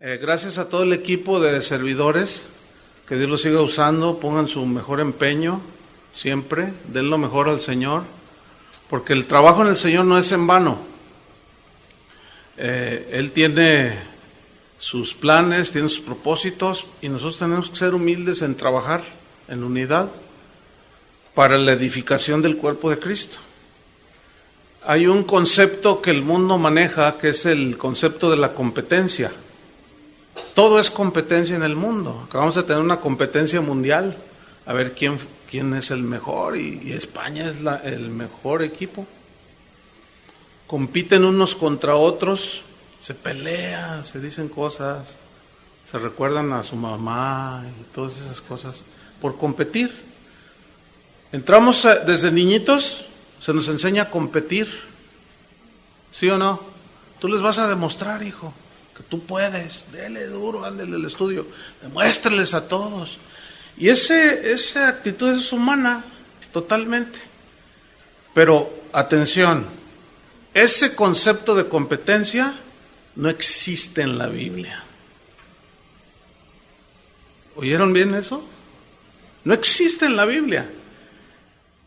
Gracias a todo el equipo de servidores, que Dios los siga usando, pongan su mejor empeño siempre, den lo mejor al Señor, porque el trabajo en el Señor no es en vano. Él tiene sus planes, tiene sus propósitos, y nosotros tenemos que ser humildes en trabajar en unidad para la edificación del cuerpo de Cristo. Hay un concepto que el mundo maneja, que es el concepto de la competencia. Todo es competencia en el mundo. Acabamos de tener una competencia mundial, a ver quién es el mejor, y España es el mejor equipo. Compiten unos contra otros, se pelean, se dicen cosas, se recuerdan a su mamá y todas esas cosas, por competir. Entramos desde niñitos, se nos enseña a competir, ¿sí o no? Tú les vas a demostrar, hijo, que tú puedes, dele duro, ándale el estudio, demuéstrales a todos. Y esa actitud es humana, totalmente. Pero, atención, ese concepto de competencia no existe en la Biblia. ¿Oyeron bien eso? No existe en la Biblia.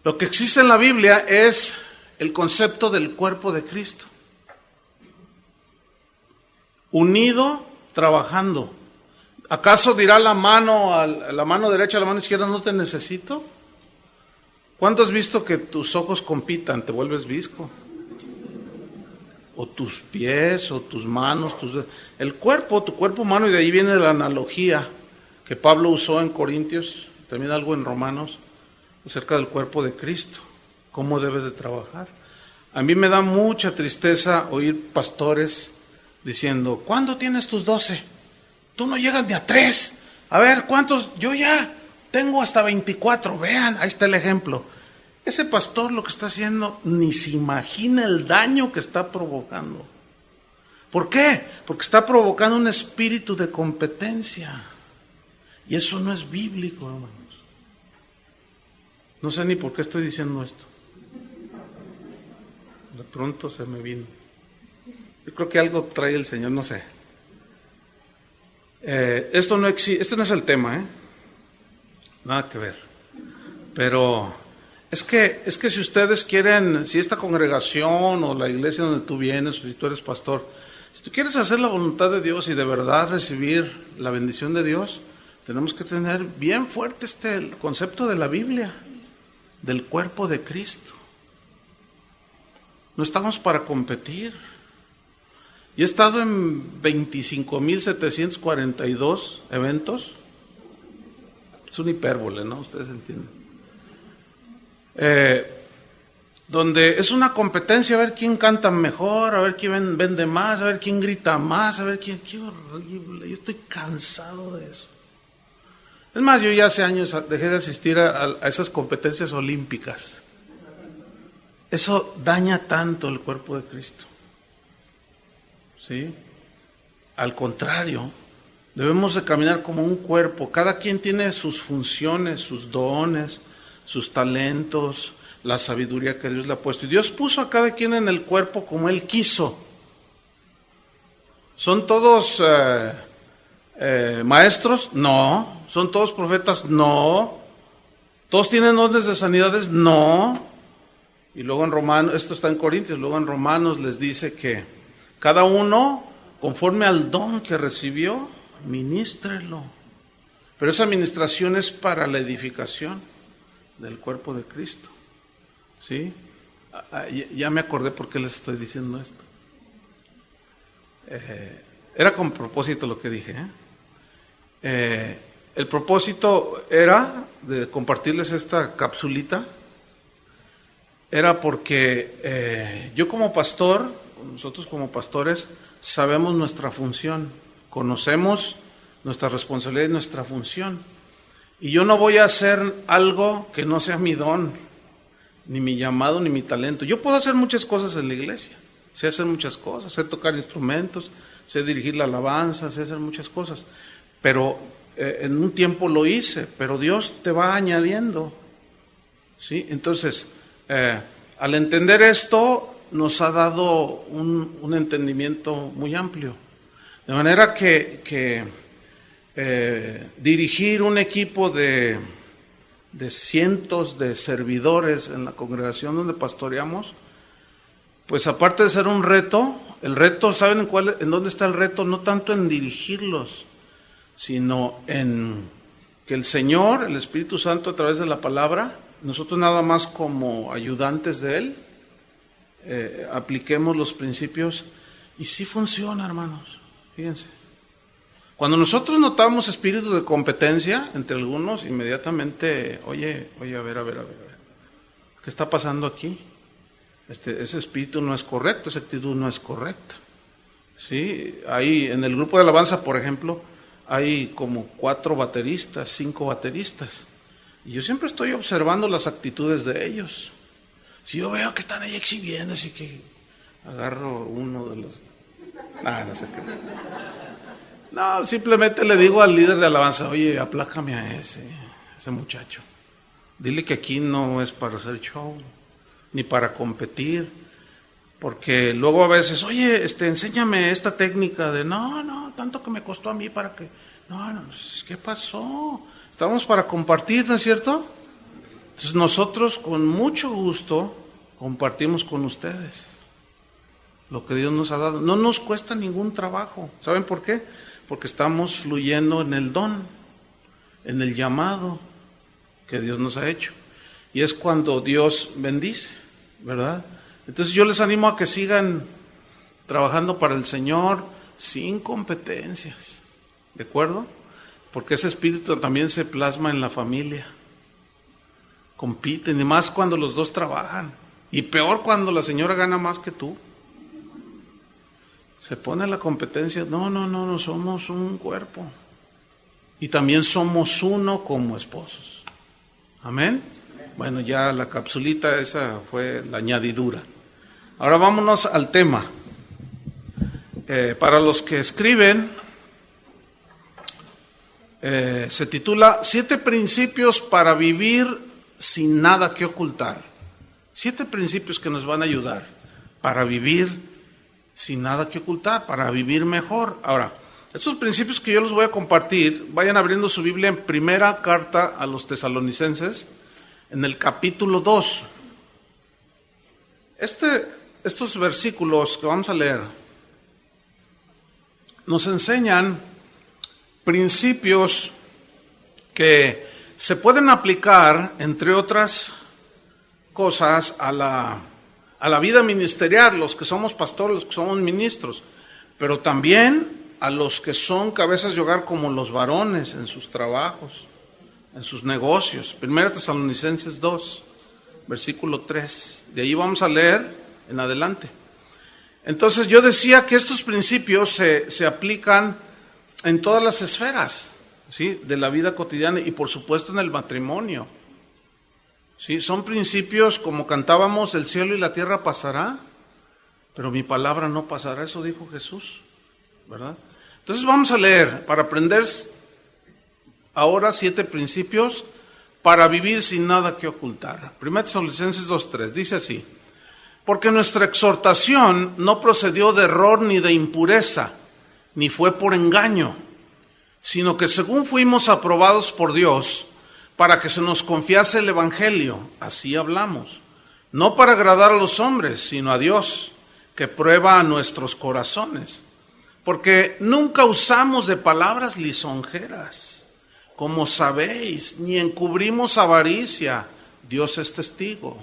Lo que existe en la Biblia es el concepto del cuerpo de Cristo. Unido, trabajando. ¿Acaso dirá la mano derecha a la mano izquierda, no te necesito? ¿Cuándo has visto que tus ojos compitan? Te vuelves visco. O tus pies, o tus manos, el cuerpo, tu cuerpo humano, y de ahí viene la analogía que Pablo usó en Corintios, también algo en Romanos, acerca del cuerpo de Cristo, cómo debe de trabajar. A mí me da mucha tristeza oír pastores diciendo, ¿cuándo tienes tus 12? Tú no llegas ni a 3. A ver, ¿cuántos? Yo ya tengo hasta 24. Vean, ahí está el ejemplo. Ese pastor lo que está haciendo ni se imagina el daño que está provocando. ¿Por qué? Porque está provocando un espíritu de competencia. Y eso no es bíblico, hermanos. No sé ni por qué estoy diciendo esto. De pronto se me vino. Yo creo que algo trae el Señor, no sé. Esto no existe, este no es el tema, nada que ver. Pero es que si ustedes quieren, si esta congregación o la iglesia donde tú vienes, o si tú eres pastor, si tú quieres hacer la voluntad de Dios y de verdad recibir la bendición de Dios, tenemos que tener bien fuerte el concepto de la Biblia, del cuerpo de Cristo. No estamos para competir. Yo he estado en 25,742 eventos. Es una hipérbole, ¿no? Ustedes entienden. Donde es una competencia, a ver quién canta mejor, a ver quién vende más, a ver quién grita más, a ver quién... ¡Qué horrible! Yo estoy cansado de eso. Es más, yo ya hace años dejé de asistir a esas competencias olímpicas. Eso daña tanto el cuerpo de Cristo. ¿Sí? Al contrario, debemos de caminar como un cuerpo. Cada quien tiene sus funciones, sus dones, sus talentos, la sabiduría que Dios le ha puesto. Y Dios puso a cada quien en el cuerpo como Él quiso. ¿Son todos maestros? No. ¿Son todos profetas? No. ¿Todos tienen dones de sanidades? No. Y luego en Romanos, esto está en Corintios, luego en Romanos les dice que cada uno, conforme al don que recibió, ministrelo. Pero esa administración es para la edificación del cuerpo de Cristo. ¿Sí? Ya me acordé por qué les estoy diciendo esto. Era con propósito lo que dije. El propósito era de compartirles esta capsulita. Era porque yo como pastor, nosotros como pastores, sabemos nuestra función, conocemos nuestra responsabilidad y nuestra función. Y yo no voy a hacer algo que no sea mi don, ni mi llamado, ni mi talento. Yo puedo hacer muchas cosas en la iglesia, sé hacer muchas cosas, sé tocar instrumentos, sé dirigir la alabanza, sé hacer muchas cosas. Pero en un tiempo lo hice, pero Dios te va añadiendo. ¿Sí? Entonces, al entender esto, nos ha dado un entendimiento muy amplio. De manera que dirigir un equipo de cientos de servidores en la congregación donde pastoreamos, pues aparte de ser un reto, el reto, ¿saben en dónde está el reto? No tanto en dirigirlos, sino en que el Señor, el Espíritu Santo, a través de la palabra, nosotros nada más como ayudantes de Él, apliquemos los principios, y sí funciona, hermanos, fíjense. Cuando nosotros notamos espíritu de competencia entre algunos, inmediatamente, oye, a ver, ¿qué está pasando aquí? Ese espíritu no es correcto, esa actitud no es correcta. ¿Sí? Ahí en el grupo de alabanza, por ejemplo, hay como 4 bateristas, 5 bateristas. Y yo siempre estoy observando las actitudes de ellos. Si yo veo que están ahí exhibiendo, así que agarro uno de los... no sé qué. No, simplemente le digo al líder de alabanza, oye, aplácame a ese muchacho. Dile que aquí no es para hacer show, ni para competir. Porque luego a veces, oye, enséñame esta técnica de, no, tanto que me costó a mí para que... No, ¿qué pasó? Estamos para compartir, ¿no es cierto? Entonces nosotros con mucho gusto compartimos con ustedes lo que Dios nos ha dado. No nos cuesta ningún trabajo. ¿Saben por qué? Porque estamos fluyendo en el don, en el llamado que Dios nos ha hecho. Y es cuando Dios bendice, ¿verdad? Entonces yo les animo a que sigan trabajando para el Señor sin competencias, ¿de acuerdo? Porque ese espíritu también se plasma en la familia. Compiten, y más cuando los dos trabajan. Y peor cuando la señora gana más que tú. Se pone la competencia. No, somos un cuerpo. Y también somos uno como esposos. Amén. Bueno, ya la capsulita esa fue la añadidura. Ahora vámonos al tema. Para los que escriben, se titula 7 principios para vivir sin nada que ocultar. 7 principios que nos van a ayudar para vivir sin nada que ocultar, para vivir mejor. Ahora, estos principios que yo les voy a compartir, vayan abriendo su Biblia en primera carta a los Tesalonicenses, en el capítulo 2. Estos versículos que vamos a leer nos enseñan principios que se pueden aplicar, entre otras cosas, a la vida ministerial, los que somos pastores, los que somos ministros, pero también a los que son cabezas de hogar como los varones en sus trabajos, en sus negocios. Primera Tesalonicenses 2, versículo 3. De ahí vamos a leer en adelante. Entonces yo decía que estos principios se aplican en todas las esferas, ¿sí?, de la vida cotidiana y por supuesto en el matrimonio. ¿Sí? Son principios, como cantábamos, el cielo y la tierra pasará, pero mi palabra no pasará, eso dijo Jesús, ¿verdad? Entonces vamos a leer, para aprender ahora 7 principios para vivir sin nada que ocultar. 1 Tesalonicenses 2:3, dice así: porque nuestra exhortación no procedió de error ni de impureza, ni fue por engaño, sino que según fuimos aprobados por Dios, para que se nos confiase el Evangelio, así hablamos, no para agradar a los hombres, sino a Dios, que prueba a nuestros corazones. Porque nunca usamos de palabras lisonjeras, como sabéis, ni encubrimos avaricia, Dios es testigo.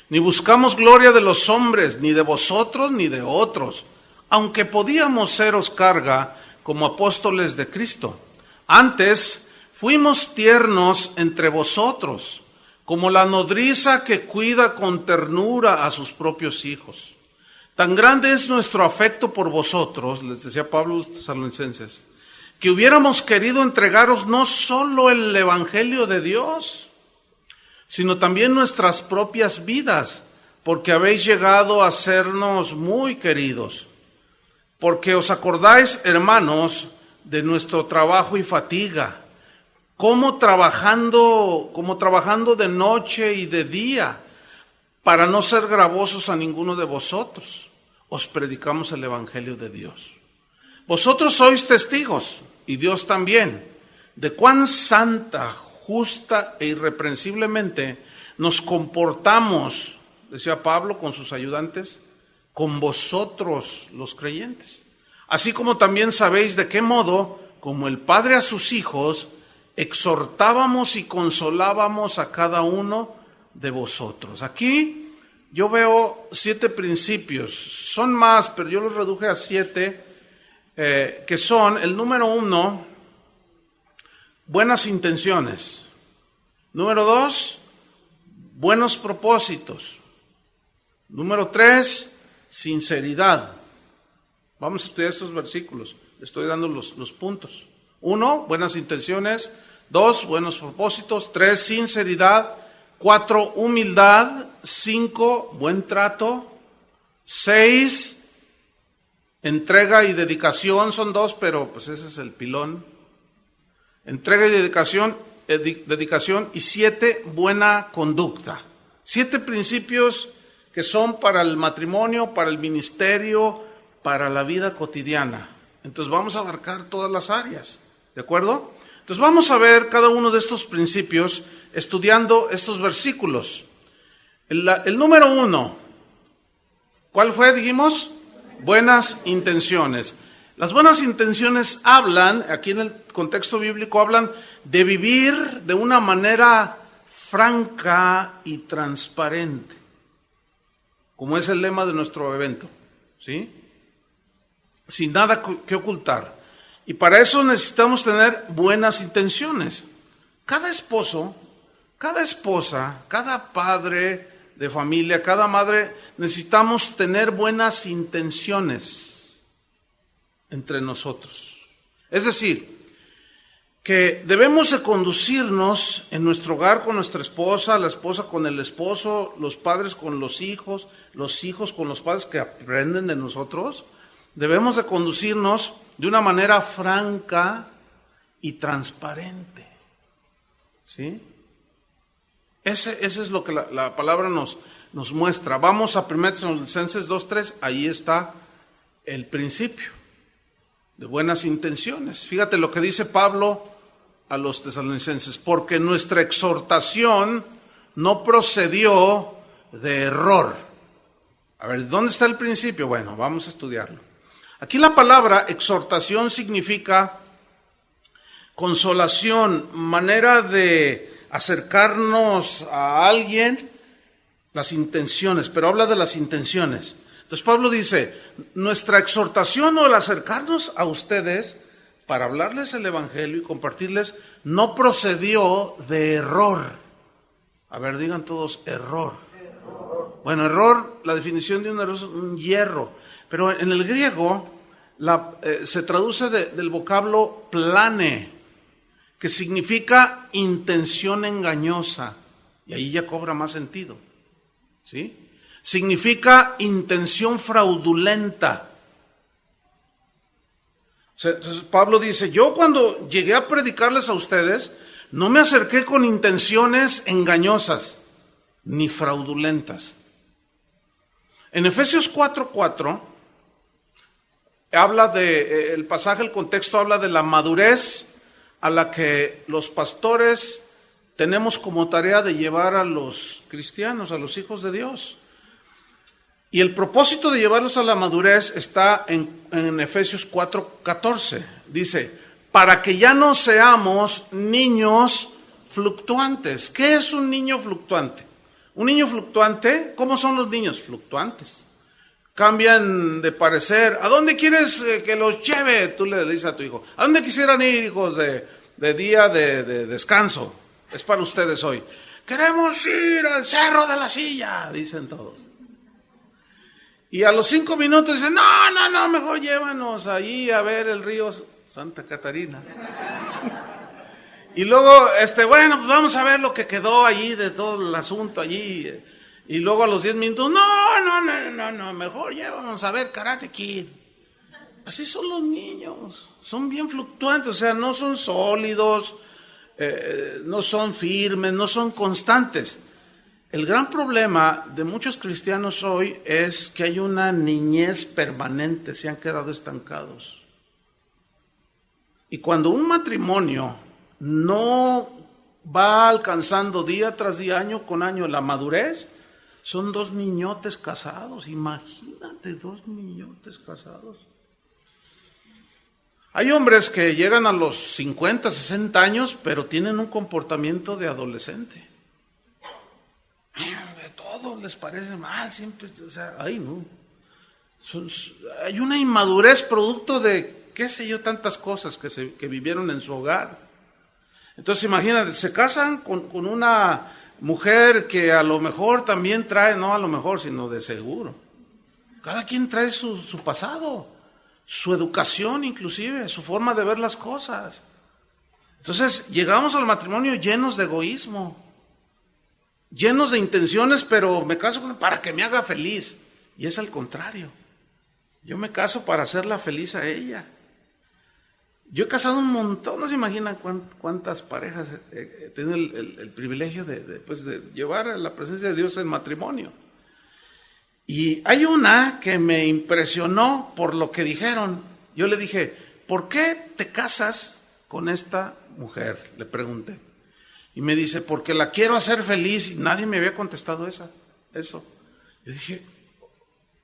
Ni buscamos gloria de los hombres, ni de vosotros, ni de otros, aunque podíamos seros carga como apóstoles de Cristo. Antes fuimos tiernos entre vosotros, como la nodriza que cuida con ternura a sus propios hijos. Tan grande es nuestro afecto por vosotros, les decía Pablo a los tesalonicenses, que hubiéramos querido entregaros no solo el Evangelio de Dios, sino también nuestras propias vidas, porque habéis llegado a sernos muy queridos. Porque os acordáis, hermanos, de nuestro trabajo y fatiga, como trabajando de noche y de día, para no ser gravosos a ninguno de vosotros, os predicamos el Evangelio de Dios. Vosotros sois testigos, y Dios también, de cuán santa, justa e irreprensiblemente nos comportamos, decía Pablo con sus ayudantes, con vosotros los creyentes. Así como también sabéis de qué modo, como el Padre a sus hijos, exhortábamos y consolábamos a cada uno de vosotros. Aquí yo veo 7 principios, son más, pero yo los reduje a 7, que son: el número 1, buenas intenciones; número 2, buenos propósitos; número 3, sinceridad. Vamos a estudiar estos versículos, le estoy dando los puntos. 1, buenas intenciones; 2, buenos propósitos; 3, sinceridad; 4, humildad; 5, buen trato; 6, entrega y dedicación. Son 2, pero pues ese es el pilón. Entrega y dedicación. Y 7, buena conducta. 7 principios que son para el matrimonio, para el ministerio, para la vida cotidiana. Entonces vamos a abarcar todas las áreas, ¿de acuerdo? Entonces vamos a ver cada uno de estos principios estudiando estos versículos. El número 1, ¿cuál fue? Dijimos, buenas intenciones. Las buenas intenciones hablan, aquí en el contexto bíblico, hablan de vivir de una manera franca y transparente, como es el lema de nuestro evento, ¿sí? Sin nada que ocultar. Y para eso necesitamos tener buenas intenciones. Cada esposo, cada esposa, cada padre de familia, cada madre, necesitamos tener buenas intenciones entre nosotros. Es decir, que debemos de conducirnos en nuestro hogar con nuestra esposa, la esposa con el esposo, los padres con los hijos con los padres que aprenden de nosotros. Debemos de conducirnos de una manera franca y transparente, ¿sí? Ese es lo que la palabra nos muestra. Vamos a 1 Tesalonicenses 2:3, ahí está el principio de buenas intenciones. Fíjate lo que dice Pablo a los tesalonicenses: porque nuestra exhortación no procedió de error. A ver, ¿dónde está el principio? Bueno, vamos a estudiarlo. Aquí la palabra exhortación significa consolación, manera de acercarnos a alguien, las intenciones, pero habla de las intenciones. Entonces Pablo dice, nuestra exhortación o el acercarnos a ustedes para hablarles el evangelio y compartirles no procedió de error. A ver, digan todos, error. Bueno, error, la definición de un error es un hierro, pero en el griego se traduce del vocablo plane, que significa intención engañosa, y ahí ya cobra más sentido, ¿sí? Significa intención fraudulenta. Entonces Pablo dice, yo cuando llegué a predicarles a ustedes, no me acerqué con intenciones engañosas ni fraudulentas. En Efesios 4:4 habla el pasaje, el contexto habla de la madurez a la que los pastores tenemos como tarea de llevar a los cristianos, a los hijos de Dios. Y el propósito de llevarlos a la madurez está en Efesios 4:14. Dice, para que ya no seamos niños fluctuantes. ¿Qué es un niño fluctuante? Un niño fluctuante, ¿cómo son los niños? Fluctuantes. Cambian de parecer. ¿A dónde quieres que los lleve? Tú le dices a tu hijo. ¿A dónde quisieran ir, hijos, de día de descanso? Es para ustedes hoy. Queremos ir al Cerro de la Silla, dicen todos. Y a los 5 minutos dicen, no, mejor llévanos allí a ver el río Santa Catarina. Y luego, bueno, pues vamos a ver lo que quedó allí de todo el asunto allí. Y luego a los 10 minutos, no, mejor llévanos a ver Karate Kid. Así son los niños, son bien fluctuantes, o sea, no son sólidos, no son firmes, no son constantes. El gran problema de muchos cristianos hoy es que hay una niñez permanente, se han quedado estancados. Y cuando un matrimonio no va alcanzando día tras día, año con año, la madurez, son 2 niñotes casados. Imagínate, 2 niñotes casados. Hay hombres que llegan a los 50, 60 años, pero tienen un comportamiento de adolescente. Todo les parece mal, siempre, o sea, ay no. Hay una inmadurez producto de, qué sé yo, tantas cosas que vivieron en su hogar. Entonces imagínate, se casan con una mujer que a lo mejor también trae, no a lo mejor, sino de seguro. Cada quien trae su pasado, su educación inclusive, su forma de ver las cosas. Entonces llegamos al matrimonio llenos de egoísmo, llenos de intenciones, pero me caso para que me haga feliz. Y es al contrario. Yo me caso para hacerla feliz a ella. Yo he casado un montón, no se imaginan cuántas parejas he tenido el privilegio de llevar a la presencia de Dios en matrimonio. Y hay una que me impresionó por lo que dijeron. Yo le dije, ¿por qué te casas con esta mujer? Le pregunté. Y me dice, porque la quiero hacer feliz. Y nadie me había contestado eso. Yo dije,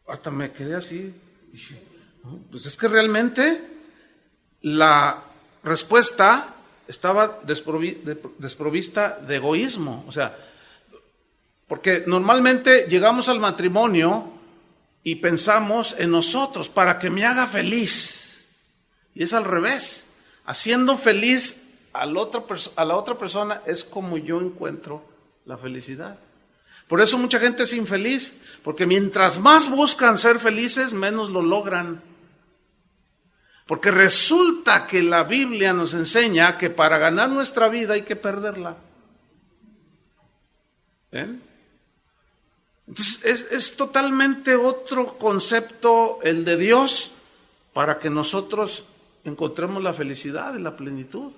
hasta me quedé así. Dije, no, pues es que realmente la respuesta estaba desprovista de egoísmo. O sea, porque normalmente llegamos al matrimonio y pensamos en nosotros, para que me haga feliz. Y es al revés. Haciendo feliz a la otra persona es como yo encuentro la felicidad. Por eso mucha gente es infeliz, porque mientras más buscan ser felices, menos lo logran. Porque resulta que la Biblia nos enseña que para ganar nuestra vida hay que perderla. ¿Ven? Entonces es totalmente otro concepto el de Dios para que nosotros encontremos la felicidad y la plenitud.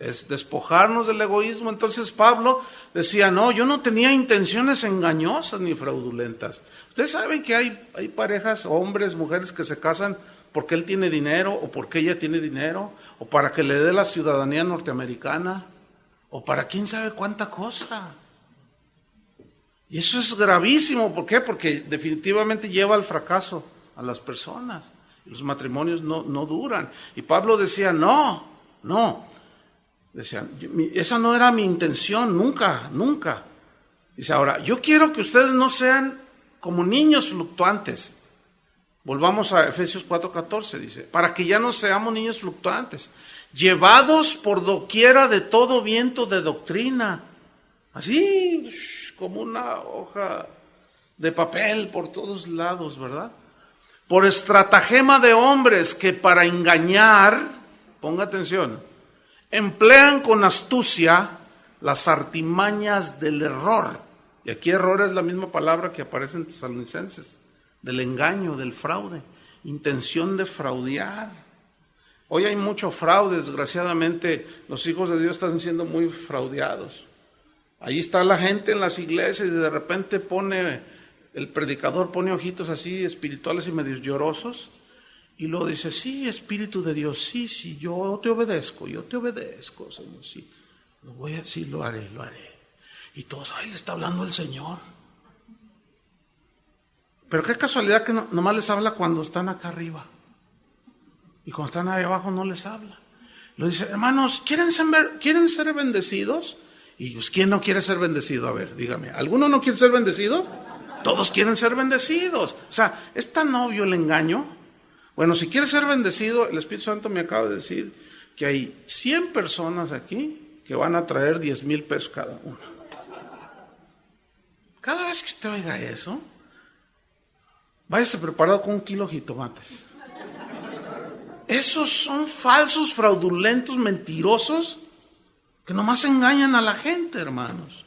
Es despojarnos del egoísmo. Entonces Pablo decía, no, yo no tenía intenciones engañosas ni fraudulentas. Ustedes saben que hay parejas, hombres, mujeres que se casan porque él tiene dinero o porque ella tiene dinero o para que le dé la ciudadanía norteamericana o para quién sabe cuánta cosa. Y eso es gravísimo. ¿Por qué? Porque definitivamente lleva al fracaso a las personas. Los matrimonios no duran. Y Pablo decía, no. Decía, esa no era mi intención, nunca. Dice, ahora, yo quiero que ustedes no sean como niños fluctuantes. Volvamos a Efesios 4:14, dice, para que ya no seamos niños fluctuantes, llevados por doquiera de todo viento de doctrina, así como una hoja de papel por todos lados, ¿verdad? Por estratagema de hombres que para engañar, ponga atención, emplean con astucia las artimañas del error. Y aquí error es la misma palabra que aparece en Tesalonicenses, del engaño, del fraude, intención de fraudear. Hoy hay mucho fraude, desgraciadamente los hijos de Dios están siendo muy fraudeados. Ahí está la gente en las iglesias y de repente el predicador pone ojitos así espirituales y medios llorosos y luego dice, sí, Espíritu de Dios, sí, yo te obedezco, Señor, sí, lo haré. Y todos, le está hablando el Señor. Pero qué casualidad que nomás les habla cuando están acá arriba. Y cuando están ahí abajo no les habla. Lo dice, hermanos, ¿quieren ser bendecidos? Y pues, ¿quién no quiere ser bendecido? A ver, dígame, ¿alguno no quiere ser bendecido? Todos quieren ser bendecidos. O sea, ¿es tan obvio el engaño? Bueno, si quieres ser bendecido, el Espíritu Santo me acaba de decir que hay 100 personas aquí que van a traer 10,000 pesos cada uno. Cada vez que usted oiga eso, váyase preparado con 1 kilo de jitomates. Esos son falsos, fraudulentos, mentirosos, que nomás engañan a la gente, hermanos.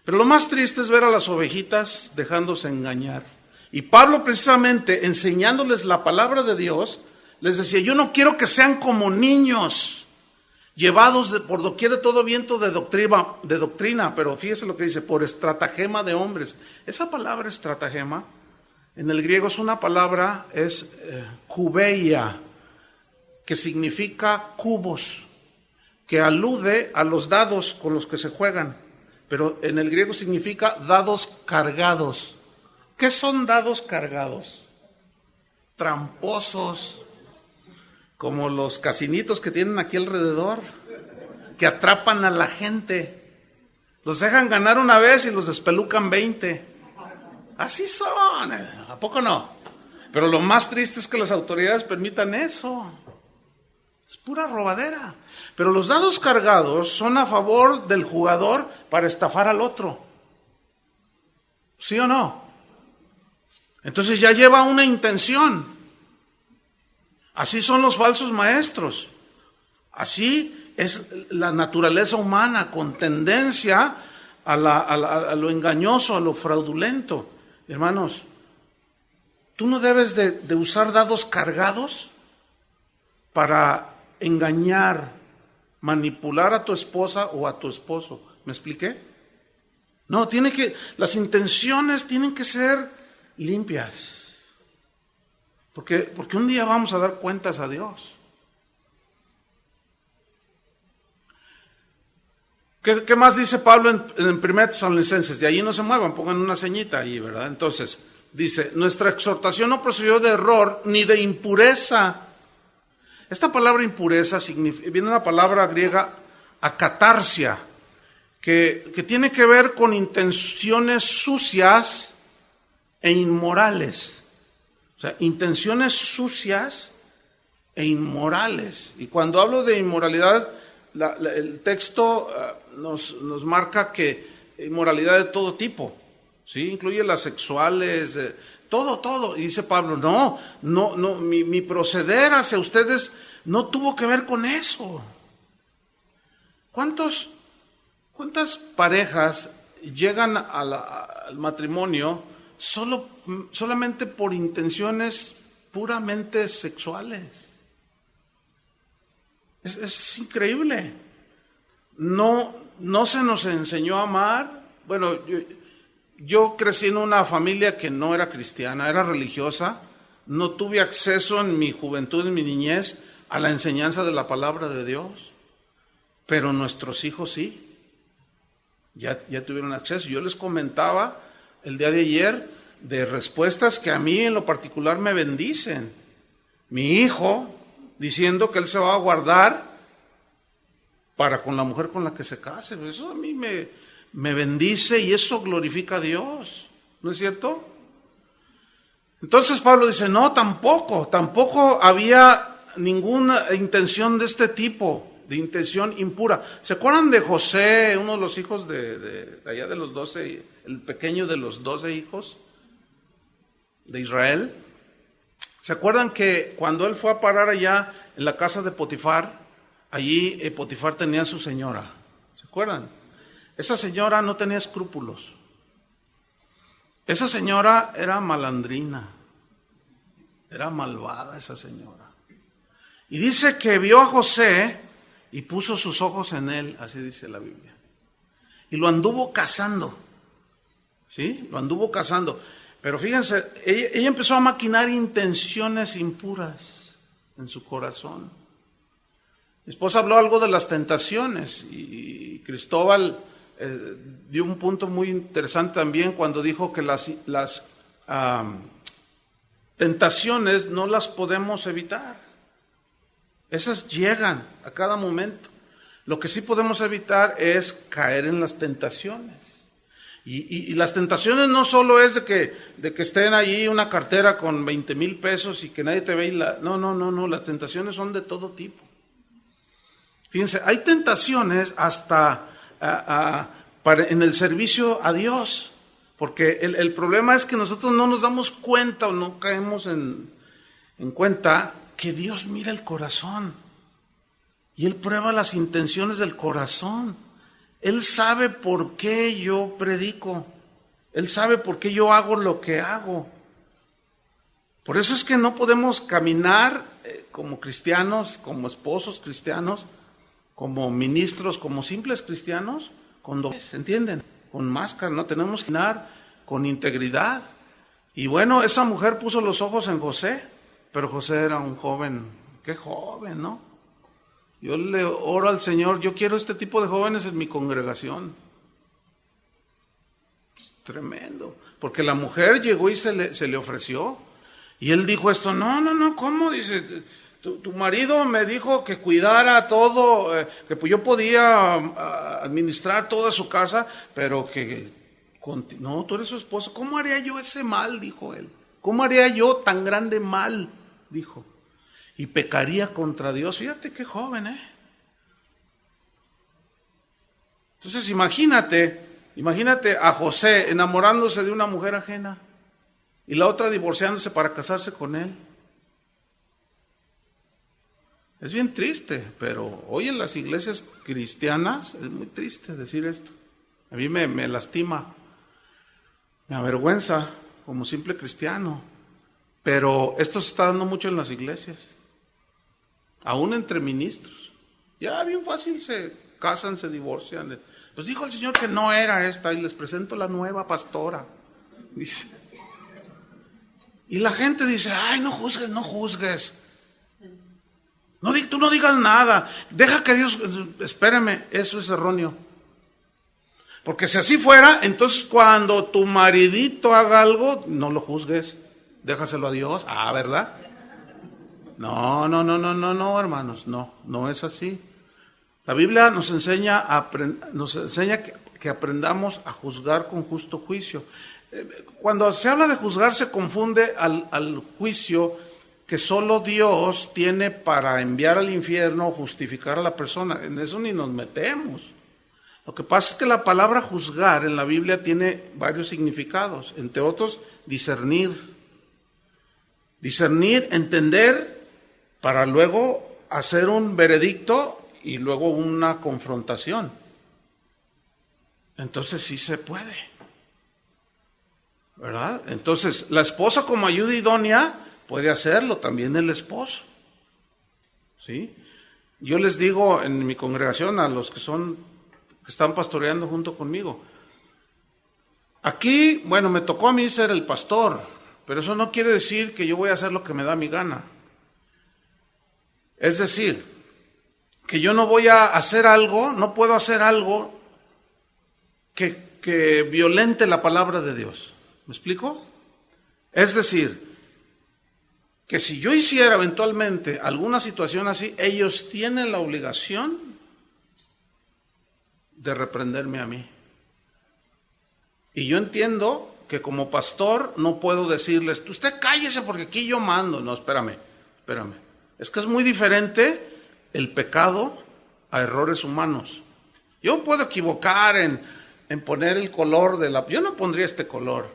Pero lo más triste es ver a las ovejitas dejándose engañar. Y Pablo, precisamente, enseñándoles la palabra de Dios, les decía, yo no quiero que sean como niños, llevados por doquier de todo viento de doctrina, pero fíjese lo que dice, por estratagema de hombres. Esa palabra estratagema, en el griego es una palabra, es kubeia, que significa cubos, que alude a los dados con los que se juegan, pero en el griego significa dados cargados. ¿Qué son dados cargados? Tramposos, como los casinitos que tienen aquí alrededor, que atrapan a la gente. Los dejan ganar una vez y los despelucan 20. Así son, ¿a poco no? Pero lo más triste es que las autoridades permitan eso. Es pura robadera. Pero los dados cargados son a favor del jugador para estafar al otro. ¿Sí o no? Entonces ya lleva una intención. Así son los falsos maestros. Así es la naturaleza humana, con tendencia a lo engañoso, a lo fraudulento. Hermanos, tú no debes de usar dados cargados para engañar, manipular a tu esposa o a tu esposo. ¿Me expliqué? No, las intenciones tienen que ser limpias. Porque un día vamos a dar cuentas a Dios. ¿Qué más dice Pablo en 1 Tesalonicenses? De allí no se muevan, pongan una ceñita ahí, ¿verdad? Entonces, dice, nuestra exhortación no procedió de error ni de impureza. Esta palabra impureza viene de una palabra griega akatarsia, que tiene que ver con intenciones sucias e inmorales. O sea, intenciones sucias e inmorales. Y cuando hablo de inmoralidad, el texto nos marca que inmoralidad de todo tipo, ¿sí? Incluye las sexuales, todo. Y dice Pablo, no, mi proceder hacia ustedes no tuvo que ver con eso. ¿Cuántas parejas llegan al matrimonio solamente por intenciones puramente sexuales? Es increíble. No se nos enseñó a amar. Bueno, yo crecí en una familia que no era cristiana, era religiosa. No tuve acceso en mi juventud, en mi niñez, a la enseñanza de la palabra de Dios. Pero nuestros hijos sí. Ya tuvieron acceso. Yo les comentaba el día de ayer de respuestas que a mí en lo particular me bendicen. Mi hijo diciendo que él se va a guardar para con la mujer con la que se case. Eso a mí me bendice y eso glorifica a Dios. ¿No es cierto? Entonces Pablo dice, no, tampoco había ninguna intención de este tipo, de intención impura. ¿Se acuerdan de José, uno de los hijos de allá de los 12, el pequeño de los 12 hijos de Israel? ¿Se acuerdan que cuando él fue a parar allá en la casa de Potifar, allí Potifar tenía a su señora? ¿Se acuerdan? Esa señora no tenía escrúpulos. Esa señora era malandrina, era malvada esa señora. Y dice que vio a José y puso sus ojos en él, así dice la Biblia. Y lo anduvo cazando, ¿sí? Lo anduvo cazando. Pero fíjense, ella empezó a maquinar intenciones impuras en su corazón. Mi esposa habló algo de las tentaciones y Cristóbal dio un punto muy interesante también cuando dijo que las tentaciones no las podemos evitar. Esas llegan a cada momento. Lo que sí podemos evitar es caer en las tentaciones. Y las tentaciones no solo es de que estén allí una cartera con 20,000 pesos y que nadie te ve. No, las tentaciones son de todo tipo. Fíjense, hay tentaciones hasta en el servicio a Dios, porque el problema es que nosotros no nos damos cuenta o no caemos en cuenta que Dios mira el corazón y Él prueba las intenciones del corazón. Él sabe por qué yo predico, Él sabe por qué yo hago lo que hago. Por eso es que no podemos caminar como cristianos, como esposos cristianos, como ministros, como simples cristianos, con dobles, ¿entienden? Con máscara, no tenemos que caminar con integridad. Y bueno, esa mujer puso los ojos en José, pero José era un joven qué joven, ¿no? Yo le oro al Señor, yo quiero este tipo de jóvenes en mi congregación. Es tremendo, porque la mujer llegó y se le ofreció. Y él dijo esto, no, ¿cómo? Dice, tu marido me dijo que cuidara todo, que pues yo podía administrar toda su casa, pero que, no, tú eres su esposo. ¿Cómo haría yo ese mal? Dijo él. ¿Cómo haría yo tan grande mal? Dijo. Y pecaría contra Dios. Fíjate qué joven, ¿eh? Entonces imagínate a José enamorándose de una mujer ajena y la otra divorciándose para casarse con él. Es bien triste, pero hoy en las iglesias cristianas es muy triste decir esto. A mí me lastima, me avergüenza como simple cristiano, pero esto se está dando mucho en las iglesias. Aún entre ministros. Ya bien fácil se casan, se divorcian. Pues dijo el Señor que no era esta y les presento la nueva pastora. Dice. Y la gente dice, ay, no juzgues. No, tú no digas nada. Deja que Dios, espérame, eso es erróneo. Porque si así fuera, entonces cuando tu maridito haga algo, no lo juzgues. Déjaselo a Dios. Ah, ¿verdad? No, hermanos, no es así. La Biblia nos enseña que aprendamos a juzgar con justo juicio. Cuando se habla de juzgar se confunde al juicio que solo Dios tiene para enviar al infierno o justificar a la persona. En eso ni nos metemos. Lo que pasa es que la palabra juzgar en la Biblia tiene varios significados, entre otros discernir. Discernir, entender, para luego hacer un veredicto y luego una confrontación. Entonces sí se puede, ¿verdad? Entonces la esposa como ayuda idónea puede hacerlo, también el esposo, ¿sí? Yo les digo en mi congregación a los que están pastoreando junto conmigo, aquí, bueno, me tocó a mí ser el pastor, pero eso no quiere decir que yo voy a hacer lo que me da mi gana. Es decir, que yo no voy a hacer algo, no puedo hacer algo que violente la palabra de Dios. ¿Me explico? Es decir, que si yo hiciera eventualmente alguna situación así, ellos tienen la obligación de reprenderme a mí. Y yo entiendo que como pastor no puedo decirles, usted cállese porque aquí yo mando. No, espérame. Es que es muy diferente el pecado a errores humanos. Yo puedo equivocar en poner el color de yo no pondría este color,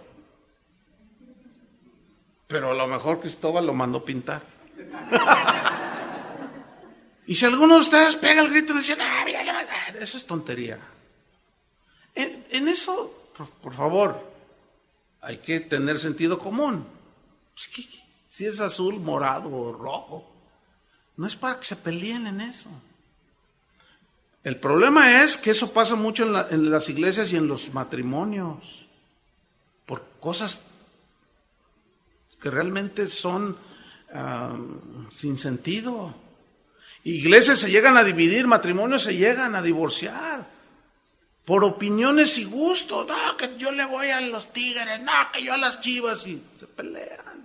pero a lo mejor Cristóbal lo mandó pintar. Y si alguno de ustedes pega el grito y dice, eso es tontería. En eso, por favor, hay que tener sentido común. Si es azul, morado o rojo, no es para que se peleen en eso. El problema es que eso pasa mucho en las iglesias y en los matrimonios, por cosas que realmente son sin sentido. Iglesias se llegan a dividir, matrimonios se llegan a divorciar, por opiniones y gustos. No, que yo le voy a los Tigres, no, que yo a las Chivas, y se pelean.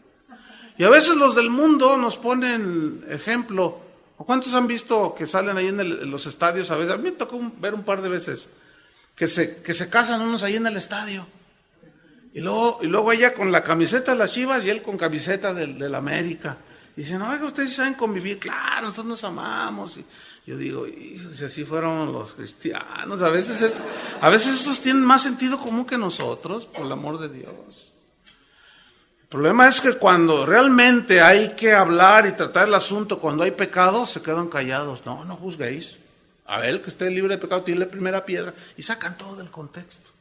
Y a veces los del mundo nos ponen ejemplo. ¿Cuántos han visto que salen ahí en los estadios a veces? A mí me tocó ver un par de veces que se casan unos ahí en el estadio. Y luego ella con la camiseta de las Chivas y él con camiseta del América. Y dicen, oiga, ustedes saben convivir. Claro, nosotros nos amamos. Y yo digo, si así fueron los cristianos, a veces estos tienen más sentido común que nosotros, por el amor de Dios. El problema es que cuando realmente hay que hablar y tratar el asunto, cuando hay pecado, se quedan callados. No juzguéis. A ver, que esté libre de pecado, tiene la primera piedra. Y sacan todo del contexto.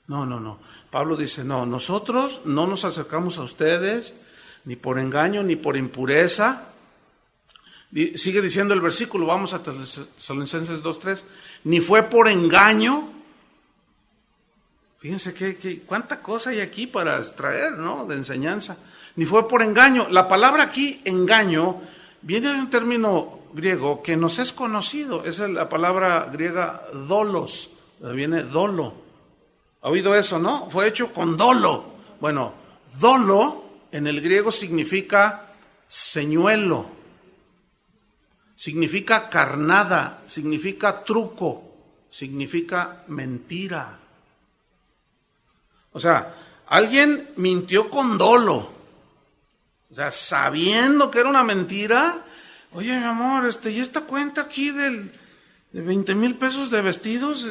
No. Pablo dice, nosotros no nos acercamos a ustedes, ni por engaño, ni por impureza. Sigue diciendo el versículo, vamos a Tesalonicenses 2:3, ni fue por engaño. Fíjense cuánta cosa hay aquí para extraer, ¿no? De enseñanza. Ni fue por engaño. La palabra aquí, engaño, viene de un término griego que nos es conocido, es la palabra griega dolos, viene dolo. ¿Ha oído eso, no? Fue hecho con dolo. Bueno, dolo en el griego significa señuelo, significa carnada, significa truco, significa mentira. O sea, alguien mintió con dolo. O sea, sabiendo que era una mentira. Oye, mi amor, y esta cuenta aquí de 20,000 pesos de vestidos,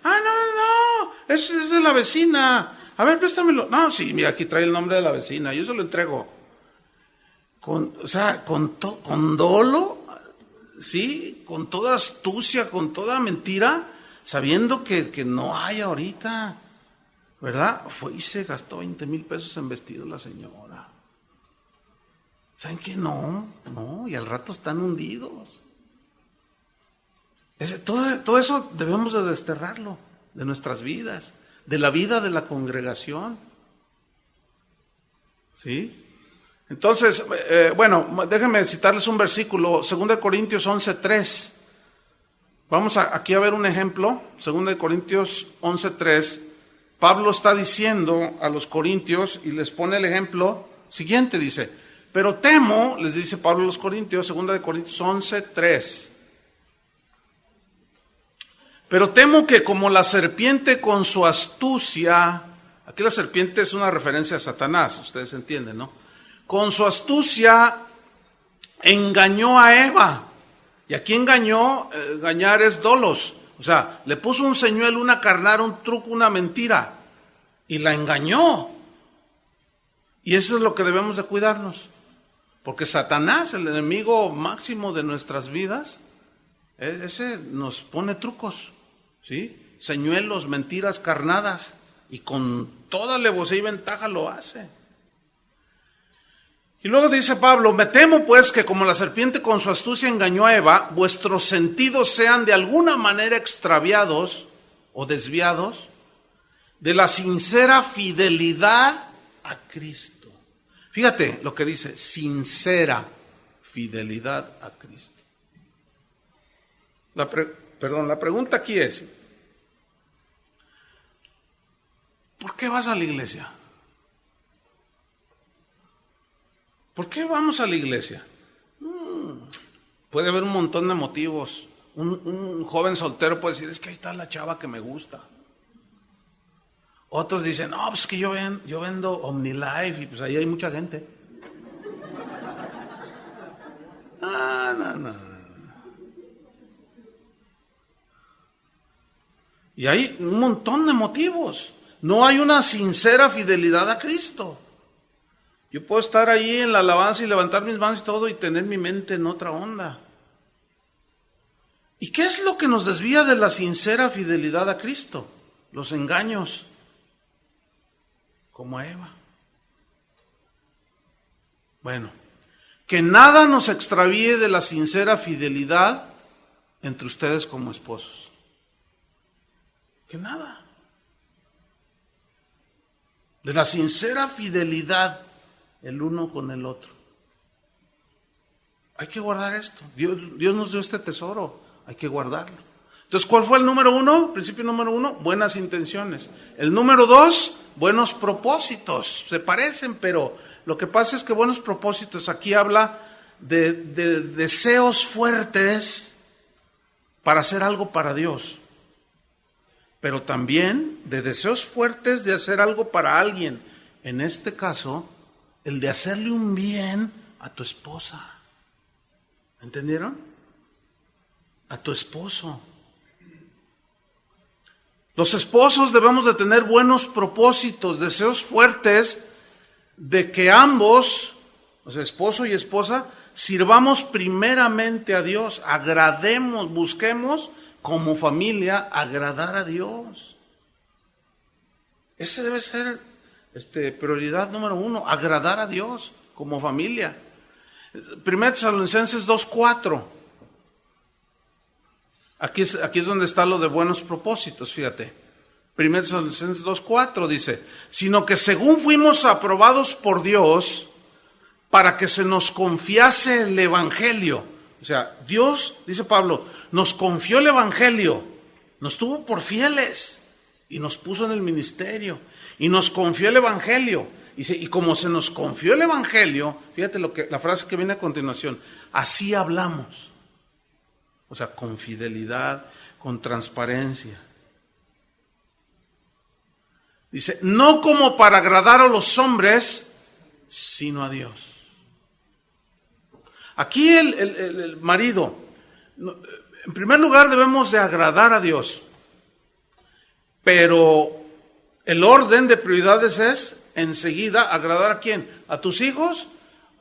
no, es de la vecina. A ver, préstamelo. No, sí, mira, aquí trae el nombre de la vecina, yo se lo entrego. Con dolo, sí, con toda astucia, con toda mentira, sabiendo que no hay ahorita, ¿verdad? Fue y se gastó 20,000 pesos en vestidos la señora. ¿Saben qué? No, y al rato están hundidos. Todo eso debemos de desterrarlo de nuestras vidas, de la vida de la congregación. ¿Sí? Entonces, déjenme citarles un versículo, 2 Corintios 11:3. Vamos aquí a ver un ejemplo, 2 Corintios 11:3. Pablo está diciendo a los corintios y les pone el ejemplo siguiente, dice: pero temo, les dice Pablo a los corintios, 2 Corintios 11:3. Pero temo que como la serpiente con su astucia, aquí la serpiente es una referencia a Satanás, ustedes entienden, ¿no? Con su astucia engañó a Eva. Y aquí engañar es dolos. O sea, le puso un señuelo, una carnada, un truco, una mentira. Y la engañó. Y eso es lo que debemos de cuidarnos. Porque Satanás, el enemigo máximo de nuestras vidas, ese nos pone trucos, ¿sí? Señuelos, mentiras, carnadas. Y con toda alevosía y ventaja lo hace. Y luego dice Pablo: me temo pues que como la serpiente con su astucia engañó a Eva, vuestros sentidos sean de alguna manera extraviados o desviados de la sincera fidelidad a Cristo. Fíjate lo que dice: sincera fidelidad a Cristo. La pregunta aquí es: ¿por qué vas a la iglesia? ¿Por qué vamos a la iglesia? Puede haber un montón de motivos. Un joven soltero puede decir: es que ahí está la chava que me gusta. Otros dicen: no, pues que yo vendo OmniLife y pues ahí hay mucha gente. No. Y hay un montón de motivos. No hay una sincera fidelidad a Cristo. Yo puedo estar ahí en la alabanza y levantar mis manos y todo y tener mi mente en otra onda. ¿Y qué es lo que nos desvía de la sincera fidelidad a Cristo? Los engaños, como a Eva. Bueno, que nada nos extravíe de la sincera fidelidad entre ustedes como esposos. Que nada. De la sincera fidelidad el uno con el otro. Hay que guardar esto. Dios nos dio este tesoro, hay que guardarlo. Entonces, ¿cuál fue el número 1? Principio número 1, buenas intenciones. El número 2, buenos propósitos. Se parecen, pero lo que pasa es que buenos propósitos aquí habla de deseos fuertes para hacer algo para Dios. Pero también de deseos fuertes de hacer algo para alguien. En este caso, el de hacerle un bien a tu esposa. ¿Entendieron? A tu esposo. Los esposos debemos de tener buenos propósitos, deseos fuertes de que ambos, o sea, esposo y esposa, sirvamos primeramente a Dios, agrademos, busquemos como familia agradar a Dios. Ese debe ser prioridad número 1, agradar a Dios como familia. 1 Tesalonicenses 2:4. Aquí es donde está lo de buenos propósitos, fíjate. 1 Tesalonicenses 2:4 dice: sino que según fuimos aprobados por Dios para que se nos confiase el Evangelio. O sea, Dios, dice Pablo, nos confió el Evangelio, nos tuvo por fieles y nos puso en el ministerio y nos confió el Evangelio. Y como se nos confió el Evangelio, fíjate la frase que viene a continuación, así hablamos. O sea, con fidelidad, con transparencia. Dice, no como para agradar a los hombres, sino a Dios. Aquí el marido, en primer lugar debemos de agradar a Dios, pero el orden de prioridades es enseguida agradar ¿a quién? ¿A tus hijos?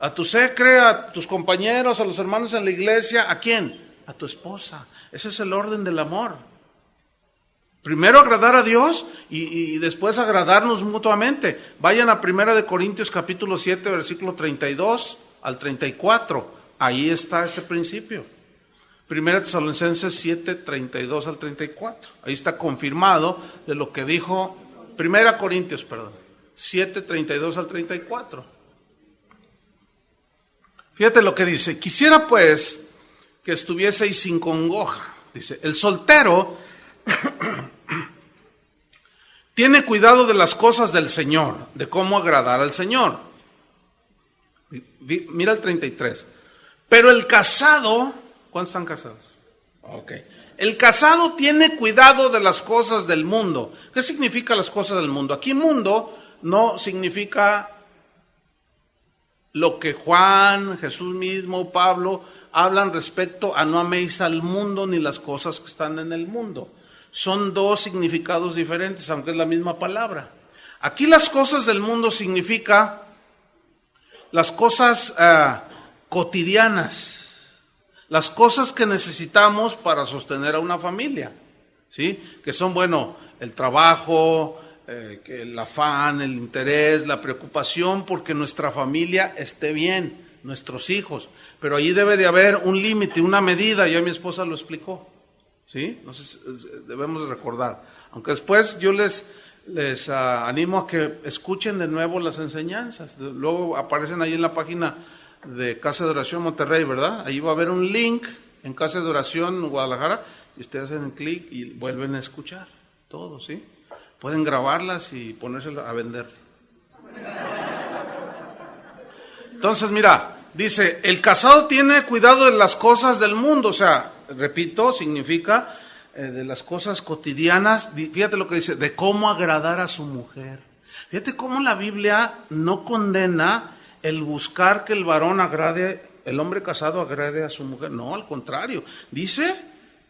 ¿A tu secre? ¿A tus compañeros? ¿A los hermanos en la iglesia? ¿A quién? A tu esposa. Ese es el orden del amor. Primero agradar a Dios y después agradarnos mutuamente. Vayan a 1 Corintios capítulo 7, versículo 32 al 34. Ahí está este principio. 1 Tesalonicenses 7, 32 al 34. Ahí está confirmado de lo que dijo 1 Corintios, 7, 32 al 34. Fíjate lo que dice. Quisiera pues que estuvieseis sin congoja. Dice, el soltero tiene cuidado de las cosas del Señor, de cómo agradar al Señor. Mira el 33. Pero el casado, ¿cuántos están casados? Ok. El casado tiene cuidado de las cosas del mundo. ¿Qué significa las cosas del mundo? Aquí mundo no significa lo que Juan, Jesús mismo, Pablo hablan respecto a no améis al mundo ni las cosas que están en el mundo. Son dos significados diferentes, aunque es la misma palabra. Aquí las cosas del mundo significa las cosas cotidianas, las cosas que necesitamos para sostener a una familia, ¿sí? Que son, bueno, el trabajo, el afán, el interés, la preocupación porque nuestra familia esté bien, nuestros hijos. Pero allí debe de haber un límite, una medida, ya mi esposa lo explicó, ¿sí? Entonces debemos de recordar. Aunque después yo les animo a que escuchen de nuevo las enseñanzas. Luego aparecen ahí en la página de Casa de Oración Monterrey, ¿verdad? Ahí va a haber un link en Casa de Oración Guadalajara y ustedes hacen clic y vuelven a escuchar todo, ¿sí? Pueden grabarlas y ponérselas a vender. Entonces, mira, dice, el casado tiene cuidado de las cosas del mundo, o sea, repito, significa de las cosas cotidianas. Fíjate lo que dice, de cómo agradar a su mujer. Fíjate cómo la Biblia no condena el buscar que el varón agrade, el hombre casado agrade a su mujer. No, al contrario. Dice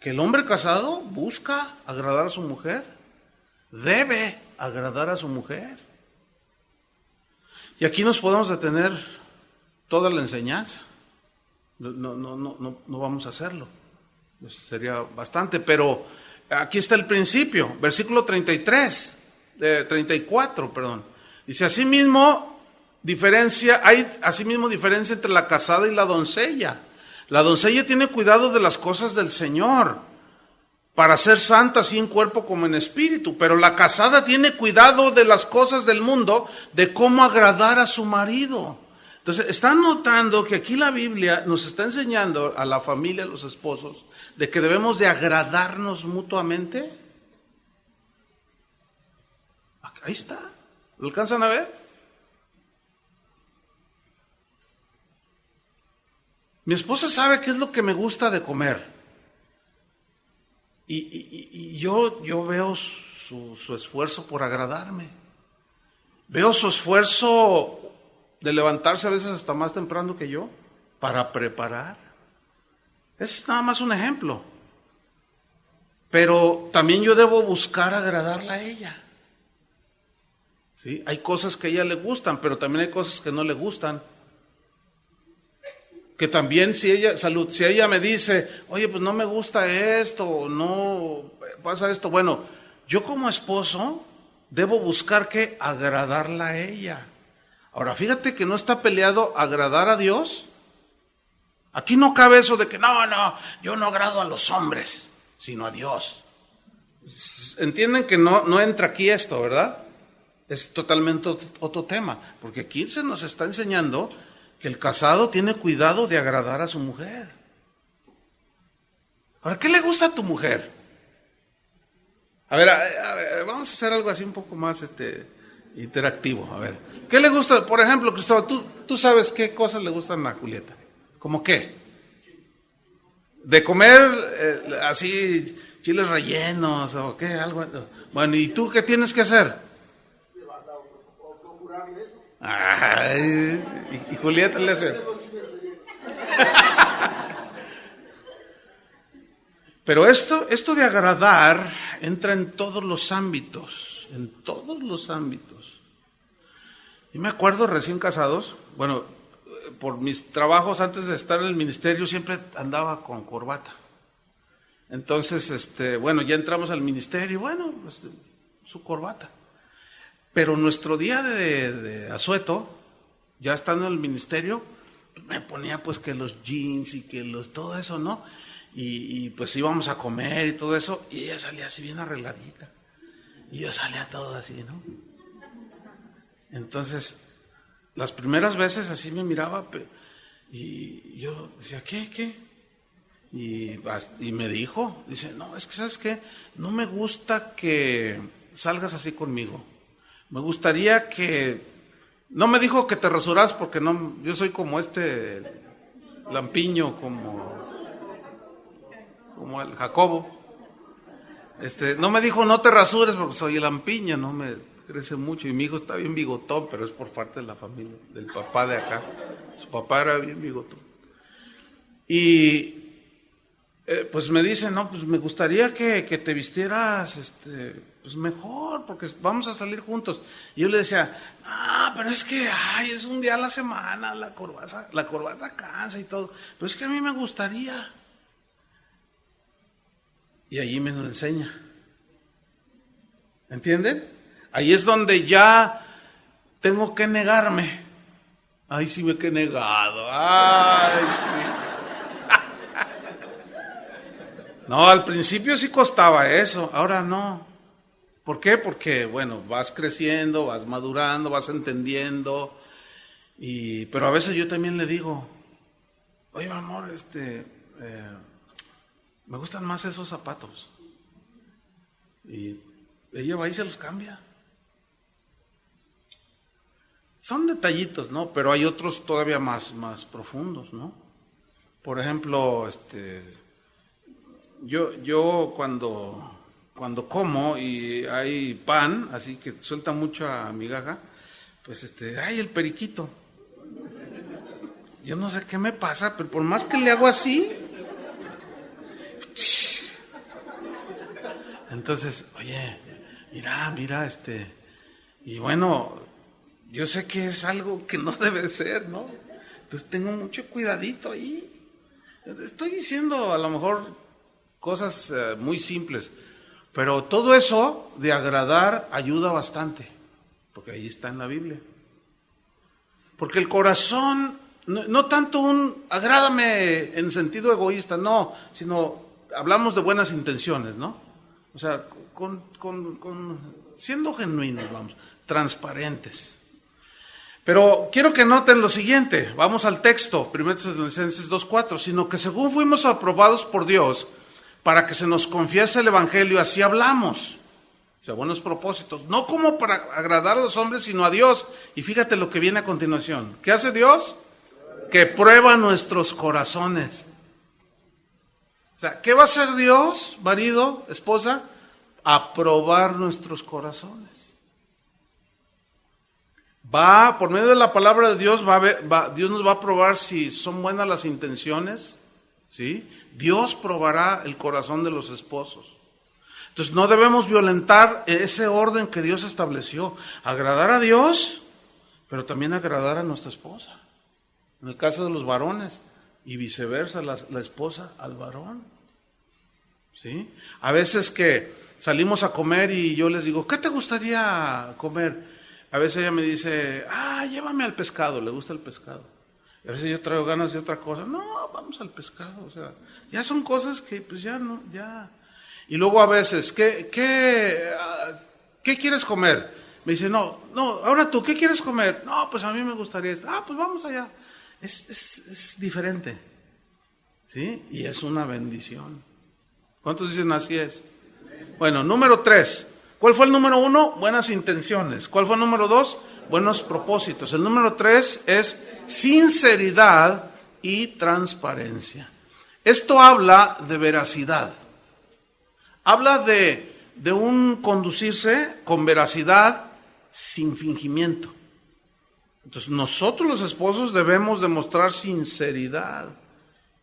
que el hombre casado busca agradar a su mujer. Debe agradar a su mujer. Y aquí nos podemos detener toda la enseñanza. No vamos a hacerlo. Pues sería bastante, pero aquí está el principio. Versículo 34, perdón. Dice, hay asimismo diferencia entre la casada y la doncella. La doncella tiene cuidado de las cosas del Señor, para ser santa así en cuerpo como en espíritu, pero la casada tiene cuidado de las cosas del mundo, de cómo agradar a su marido. Entonces, ¿están notando que aquí la Biblia nos está enseñando a la familia, a los esposos, de que debemos de agradarnos mutuamente? Ahí está. ¿Lo alcanzan a ver? Mi esposa sabe qué es lo que me gusta de comer. Y yo veo su esfuerzo por agradarme. Veo su esfuerzo de levantarse a veces hasta más temprano que yo para preparar. Ese es nada más un ejemplo. Pero también yo debo buscar agradarla a ella. ¿Sí? Hay cosas que a ella le gustan, pero también hay cosas que no le gustan. Que también si ella me dice, oye, pues no me gusta esto, o no pasa esto, bueno, yo como esposo debo buscar que agradarla a ella. Ahora, fíjate que no está peleado agradar a Dios. Aquí no cabe eso de que no, yo no agrado a los hombres, sino a Dios. Entienden que no entra aquí esto, ¿verdad? Es totalmente otro tema, porque aquí se nos está enseñando que el casado tiene cuidado de agradar a su mujer. Ahora, ¿qué le gusta a tu mujer? A ver, vamos a hacer algo así un poco más interactivo. A ver, ¿qué le gusta? Por ejemplo, Cristóbal, tú sabes qué cosas le gustan a Julieta. ¿Cómo qué? De comer así chiles rellenos o qué, algo. Bueno, ¿y tú qué tienes que hacer? Ay, y Julieta le hace. Pero esto de agradar entra en todos los ámbitos, en todos los ámbitos. Y me acuerdo recién casados, bueno, por mis trabajos antes de estar en el ministerio siempre andaba con corbata. Entonces, bueno, ya entramos al ministerio, bueno, su corbata. Pero nuestro día de asueto, ya estando en el ministerio, me ponía pues que los jeans y que todo eso, ¿no? Y pues íbamos a comer y todo eso, y ella salía así bien arregladita. Y yo salía todo así, ¿no? Entonces, las primeras veces así me miraba, y yo decía, ¿qué? Y me dijo, dice, no, es que ¿sabes qué? No me gusta que salgas así conmigo. Me gustaría que... No me dijo que te rasuras porque no, yo soy como lampiño, como el Jacobo. No me dijo no te rasures porque soy el lampiño, no me crece mucho. Y mi hijo está bien bigotón, pero es por parte de la familia, del papá de acá. Su papá era bien bigotón. Y pues me dice, no, pues me gustaría que te vistieras pues mejor, porque vamos a salir juntos. Y yo le decía, pero es que es un día a la semana, la corbata cansa y todo. Pero es que a mí me gustaría. Y ahí me lo enseña. ¿Entienden? Ahí es donde ya tengo que negarme. Ay, sí me he negado. Ay, sí. No, al principio sí costaba eso, ahora no. ¿Por qué? Porque, bueno, vas creciendo, vas madurando, vas entendiendo. Pero a veces yo también le digo, oye, mi amor, me gustan más esos zapatos. Y ella va y se los cambia. Son detallitos, ¿no? Pero hay otros todavía más profundos, ¿no? Por ejemplo, yo cuando como y hay pan, así que suelta mucha migaja, pues el periquito. Yo no sé qué me pasa, pero por más que le hago así, entonces, oye, mira, y bueno, yo sé que es algo que no debe ser, ¿no? Entonces tengo mucho cuidadito ahí. Estoy diciendo a lo mejor cosas muy simples, pero todo eso de agradar ayuda bastante, porque ahí está en la Biblia. Porque el corazón, no tanto agrádame en sentido egoísta, no, sino hablamos de buenas intenciones, ¿no? O sea, siendo genuinos, vamos, transparentes. Pero quiero que noten lo siguiente, vamos al texto, 1 Tesalonicenses 2:4, sino que según fuimos aprobados por Dios, para que se nos confiese el Evangelio, así hablamos. O sea, buenos propósitos, no como para agradar a los hombres, sino a Dios. Y fíjate lo que viene a continuación. ¿Qué hace Dios? Que prueba nuestros corazones. O sea, ¿qué va a hacer Dios, marido, esposa? A probar nuestros corazones. Por medio de la palabra de Dios, Dios nos va a probar si son buenas las intenciones, ¿sí? Dios probará el corazón de los esposos. Entonces no debemos violentar ese orden que Dios estableció. Agradar a Dios, pero también agradar a nuestra esposa. En el caso de los varones, y viceversa, la esposa al varón. ¿Sí? A veces que salimos a comer y yo les digo, ¿qué te gustaría comer? A veces ella me dice, llévame al pescado, le gusta el pescado. A veces yo traigo ganas de otra cosa, no, vamos al pescado, o sea, ya son cosas que pues ya no, ya. Y luego a veces, ¿qué quieres comer? Me dice, no, ahora tú, ¿qué quieres comer? No, pues a mí me gustaría esto. Pues vamos allá. Es diferente, ¿sí? Y es una bendición. ¿Cuántos dicen así es? Bueno, número 3. ¿Cuál fue el número 1? Buenas intenciones. ¿Cuál fue el número 2? Buenos propósitos. El número 3 es sinceridad y transparencia. Esto habla de veracidad. Habla de un conducirse con veracidad sin fingimiento. Entonces nosotros los esposos debemos demostrar sinceridad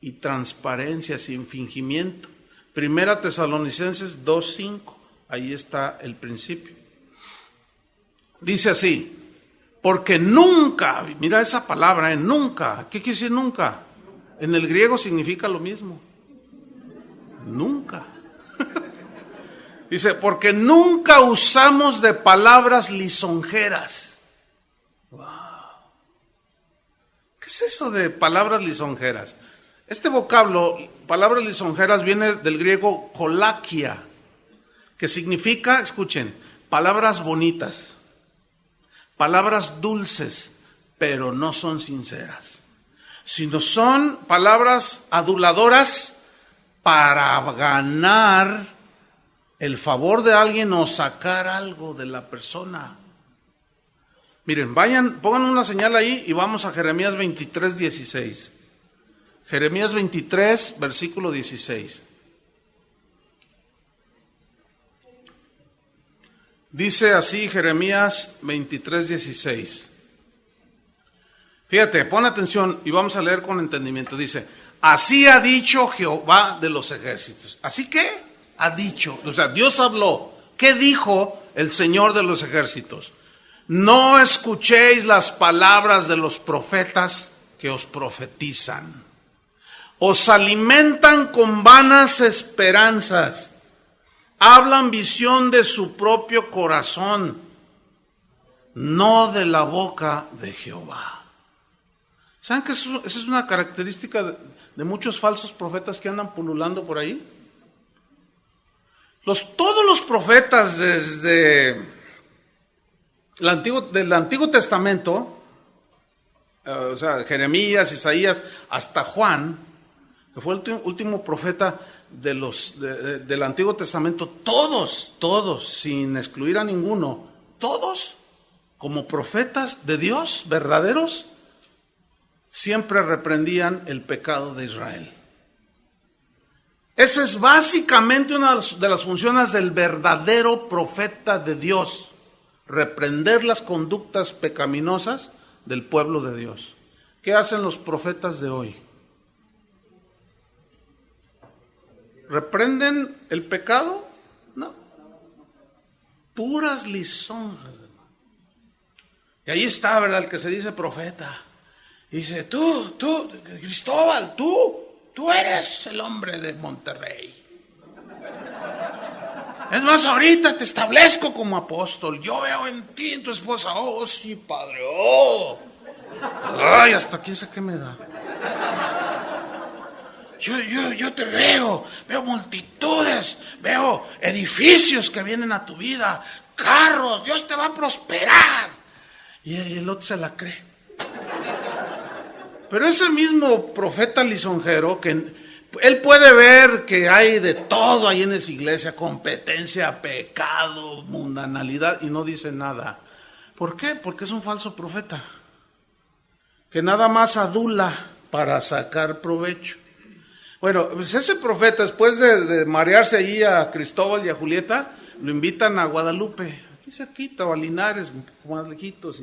y transparencia sin fingimiento. Primera Tesalonicenses 2:5, ahí está el principio. Dice así, porque nunca, mira esa palabra, nunca, ¿qué quiere decir nunca? En el griego significa lo mismo, nunca. Dice, porque nunca usamos de palabras lisonjeras. Wow. ¿Qué es eso de palabras lisonjeras? Este vocablo, palabras lisonjeras, viene del griego kolakia, que significa, escuchen, palabras bonitas, palabras dulces, pero no son sinceras, sino son palabras aduladoras para ganar el favor de alguien o sacar algo de la persona. Miren, pongan una señal ahí y vamos a Jeremías 23:16. Jeremías 23, versículo 16. Dice así Jeremías 23:16. Fíjate, pon atención y vamos a leer con entendimiento. Dice, así ha dicho Jehová de los ejércitos. ¿Así qué? Ha dicho, o sea, Dios habló. ¿Qué dijo el Señor de los ejércitos? No escuchéis las palabras de los profetas que os profetizan. Os alimentan con vanas esperanzas. Hablan visión de su propio corazón, no de la boca de Jehová. ¿Saben que esa es una característica de muchos falsos profetas que andan pululando por ahí? Todos los profetas desde del Antiguo Testamento, o sea, Jeremías, Isaías, hasta Juan, que fue el último profeta del Antiguo Testamento, todos, sin excluir a ninguno, todos, como profetas de Dios, verdaderos, siempre reprendían el pecado de Israel. Esa es básicamente una de las funciones del verdadero profeta de Dios, reprender las conductas pecaminosas del pueblo de Dios. ¿Qué hacen los profetas de hoy? ¿Reprenden el pecado? No. Puras lisonjas. Y ahí está, ¿verdad? El que se dice profeta. Y dice, tú, Cristóbal, tú eres el hombre de Monterrey. Es más, ahorita te establezco como apóstol. Yo veo en ti, en tu esposa. Oh, sí, padre, oh. Ay, hasta aquí sé qué me da. Yo te veo multitudes, veo edificios que vienen a tu vida, carros, Dios te va a prosperar. Y el otro se la cree. Pero ese mismo profeta lisonjero, que él puede ver que hay de todo ahí en esa iglesia, competencia, pecado, mundanalidad, y no dice nada. ¿Por qué? Porque es un falso profeta, que nada más adula para sacar provecho. Bueno, pues ese profeta, después de marearse allí a Cristóbal y a Julieta, lo invitan a Guadalupe, aquí cerquita, o a Linares, un poco más lejitos,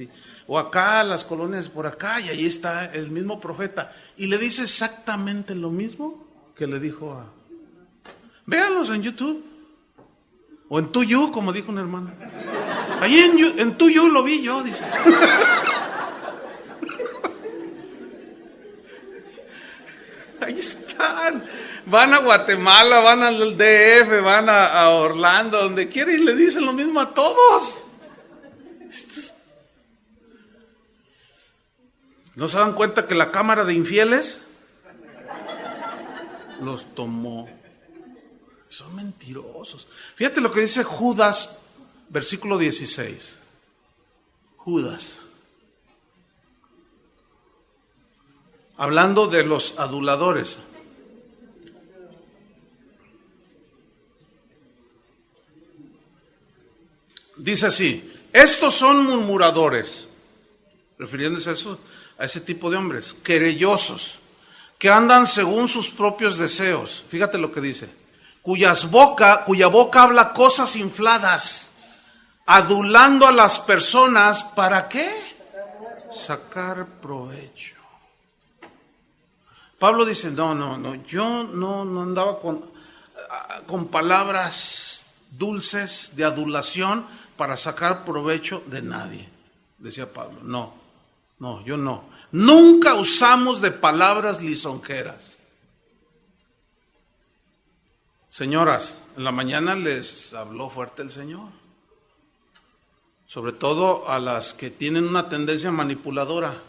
o acá, las colonias por acá, y ahí está el mismo profeta. Y le dice exactamente lo mismo que le dijo a... Véanlos en YouTube, o en Tuyu, como dijo un hermano. Ahí en Tuyu lo vi yo, dice. Ahí están, van a Guatemala, van al DF, van a Orlando, donde quiera, y le dicen lo mismo a todos. ¿No se dan cuenta que la cámara de infieles los tomó? Son mentirosos. Fíjate lo que dice Judas, versículo 16. Judas. hablando de los aduladores. Dice así: estos son murmuradores, refiriéndose a ese tipo de hombres, querellosos, que andan según sus propios deseos. Fíjate lo que dice: cuya boca habla cosas infladas, adulando a las personas, ¿para qué? Sacar provecho. Pablo dice, no, yo no andaba con palabras dulces de adulación para sacar provecho de nadie, decía Pablo. No, yo no. Nunca usamos de palabras lisonjeras. Señoras, en la mañana les habló fuerte el Señor, sobre todo a las que tienen una tendencia manipuladora.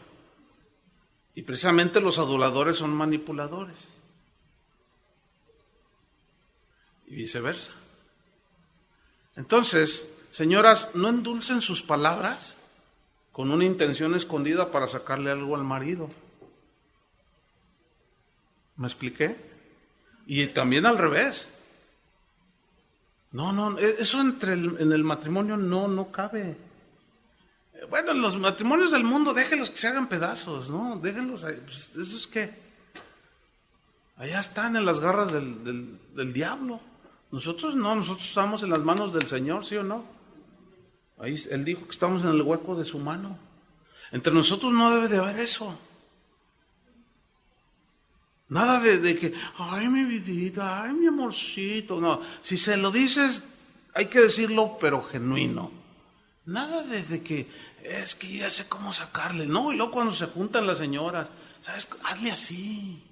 Y precisamente los aduladores son manipuladores. Y viceversa. Entonces, señoras, no endulcen sus palabras con una intención escondida para sacarle algo al marido. ¿Me expliqué? Y también al revés. No, eso en el matrimonio no cabe. Bueno, en los matrimonios del mundo, déjenlos que se hagan pedazos, ¿no? Déjenlos ahí. Pues, eso es que allá están en las garras del diablo. Nosotros no, nosotros estamos en las manos del Señor, ¿sí o no? Ahí Él dijo que estamos en el hueco de su mano. Entre nosotros no debe de haber eso. Nada de que, ay, mi vidita, ay, mi amorcito. No, si se lo dices, hay que decirlo, pero genuino. Nada de que, es que ya sé cómo sacarle. No, y luego cuando se juntan las señoras, ¿sabes? Hazle así,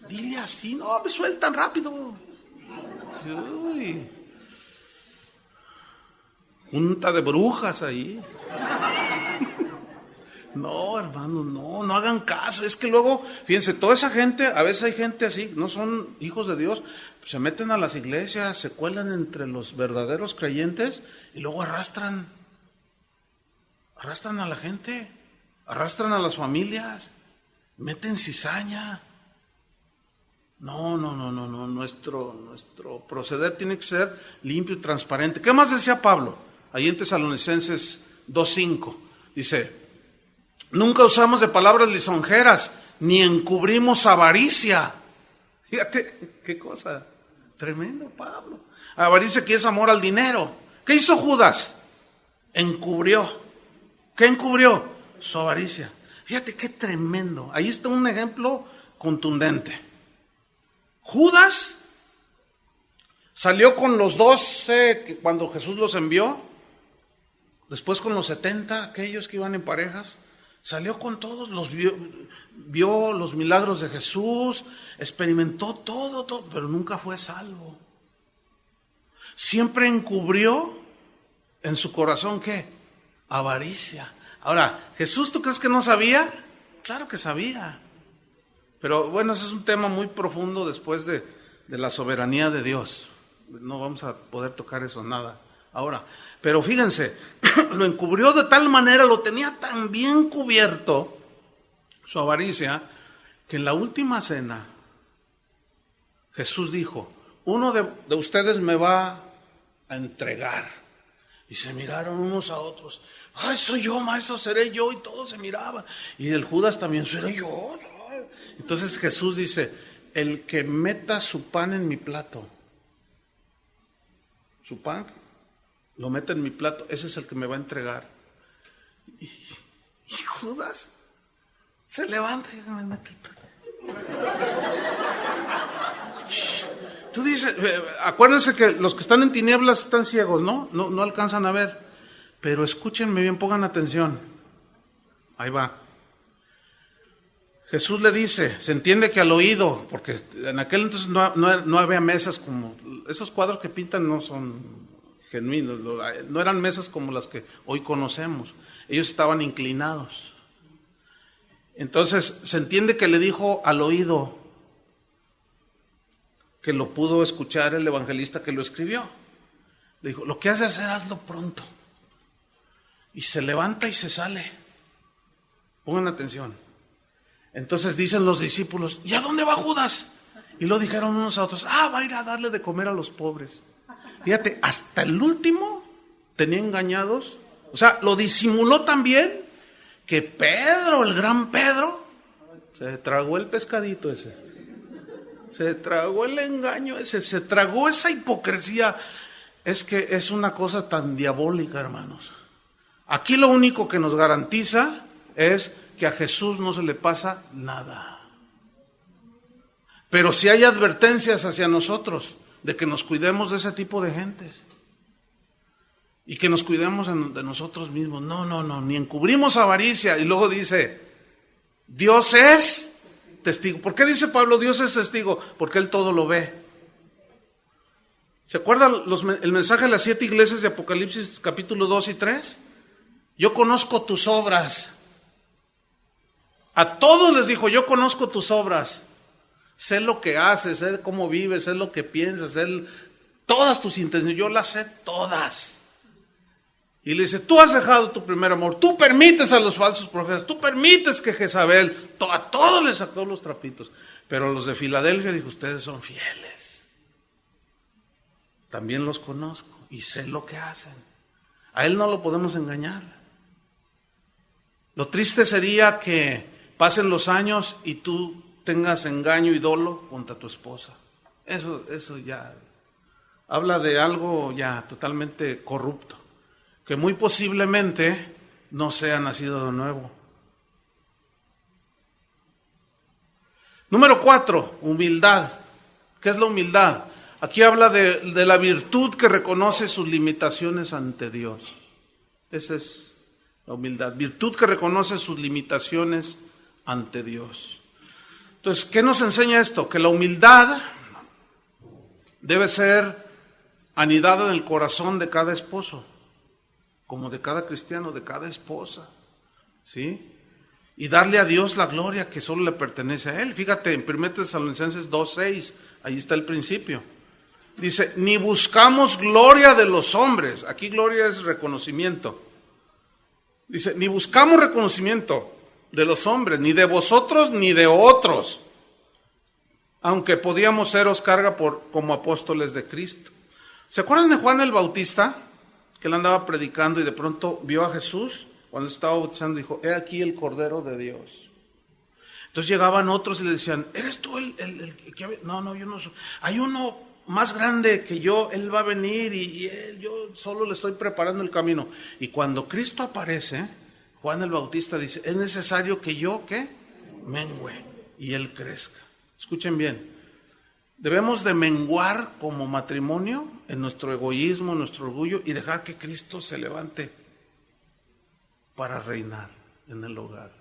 dile así. No, me sueltan rápido. Uy. Junta de brujas ahí. No, hermano, no hagan caso. Es que luego, fíjense, toda esa gente, a veces hay gente así, no son hijos de Dios, se meten a las iglesias, se cuelan entre los verdaderos creyentes y luego arrastran a la gente, arrastran a las familias, meten cizaña. No, nuestro proceder tiene que ser limpio y transparente. ¿Qué más decía Pablo? Ahí en Tesalonicenses 2:5, dice: nunca usamos de palabras lisonjeras, ni encubrimos avaricia. Fíjate, qué cosa, tremendo Pablo. Avaricia que es amor al dinero. ¿Qué hizo Judas? Encubrió. ¿Qué encubrió? Su avaricia. Fíjate qué tremendo. Ahí está un ejemplo contundente. Judas salió con los 12 cuando Jesús los envió, después con los 70, aquellos que iban en parejas. Salió con todos, los vio los milagros de Jesús, experimentó todo, pero nunca fue salvo. Siempre encubrió en su corazón, ¿qué? Avaricia. Ahora, ¿Jesús tú crees que no sabía? Claro que sabía. Pero bueno, ese es un tema muy profundo después de la soberanía de Dios. No vamos a poder tocar eso nada ahora. Pero fíjense, lo encubrió de tal manera, lo tenía tan bien cubierto, su avaricia, que en la última cena Jesús dijo: uno de ustedes me va a entregar. Y se miraron unos a otros. Ay, soy yo, maestro, seré yo. Y todos se miraban. Y el Judas también, seré yo. Entonces Jesús dice: el que meta su pan en mi plato, su pan lo mete en mi plato, ese es el que me va a entregar. Y Judas se levanta y me mete el plato. Tú dices, acuérdense que los que están en tinieblas están ciegos, ¿no? No alcanzan a ver. Pero escúchenme bien, pongan atención. Ahí va. Jesús le dice, se entiende que al oído, porque en aquel entonces no había mesas como, esos cuadros que pintan no son genuinos, no eran mesas como las que hoy conocemos. Ellos estaban inclinados. Entonces se entiende que le dijo al oído, que lo pudo escuchar el evangelista que lo escribió. Le dijo: lo que has de hacer, hazlo pronto. Y se levanta y se sale. Pongan atención. Entonces dicen los discípulos, ¿y a dónde va Judas? Y lo dijeron unos a otros, va a ir a darle de comer a los pobres. Fíjate, hasta el último tenía engañados. O sea, lo disimuló tan bien que Pedro, el gran Pedro, se tragó el pescadito ese. Se tragó el engaño ese, se tragó esa hipocresía. Es que es una cosa tan diabólica, hermanos. Aquí lo único que nos garantiza es que a Jesús no se le pasa nada. Pero si hay advertencias hacia nosotros de que nos cuidemos de ese tipo de gentes y que nos cuidemos de nosotros mismos. No, ni encubrimos avaricia. Y luego dice, Dios es testigo. ¿Por qué dice Pablo Dios es testigo? Porque Él todo lo ve. ¿Se acuerdan el mensaje de las 7 iglesias de Apocalipsis capítulo 2 y 3? Yo conozco tus obras. A todos les dijo, yo conozco tus obras. Sé lo que haces, sé cómo vives, sé lo que piensas, sé todas tus intenciones, yo las sé todas. Y le dice, tú has dejado tu primer amor, tú permites a los falsos profetas, tú permites que Jezabel, a todos les sacó los trapitos. Pero a los de Filadelfia dijo, ustedes son fieles. También los conozco y sé lo que hacen. A él no lo podemos engañar. Lo triste sería que pasen los años y tú tengas engaño y dolo contra tu esposa. Eso ya habla de algo ya totalmente corrupto, que muy posiblemente no sea nacido de nuevo. Número 4, humildad. ¿Qué es la humildad? Aquí habla de la virtud que reconoce sus limitaciones ante Dios. Esa es la humildad, virtud que reconoce sus limitaciones ante Dios. Entonces, ¿qué nos enseña esto? Que la humildad debe ser anidada en el corazón de cada esposo, como de cada cristiano, de cada esposa, ¿sí? Y darle a Dios la gloria que solo le pertenece a Él. Fíjate, en 1 Tesalonicenses 2:6, ahí está el principio. Dice, ni buscamos gloria de los hombres. Aquí gloria es reconocimiento. Dice, ni buscamos reconocimiento de los hombres, ni de vosotros, ni de otros, aunque podíamos seros carga como apóstoles de Cristo. ¿Se acuerdan de Juan el Bautista? Que él andaba predicando y de pronto vio a Jesús, cuando estaba bautizando, dijo, he aquí el Cordero de Dios. Entonces llegaban otros y le decían, ¿eres tú el que...? No, yo no soy. Hay uno más grande que yo, él va a venir y yo solo le estoy preparando el camino. Y cuando Cristo aparece, Juan el Bautista dice, es necesario que yo, ¿qué? Mengüe y él crezca. Escuchen bien, debemos de menguar como matrimonio en nuestro egoísmo, en nuestro orgullo y dejar que Cristo se levante para reinar en el hogar.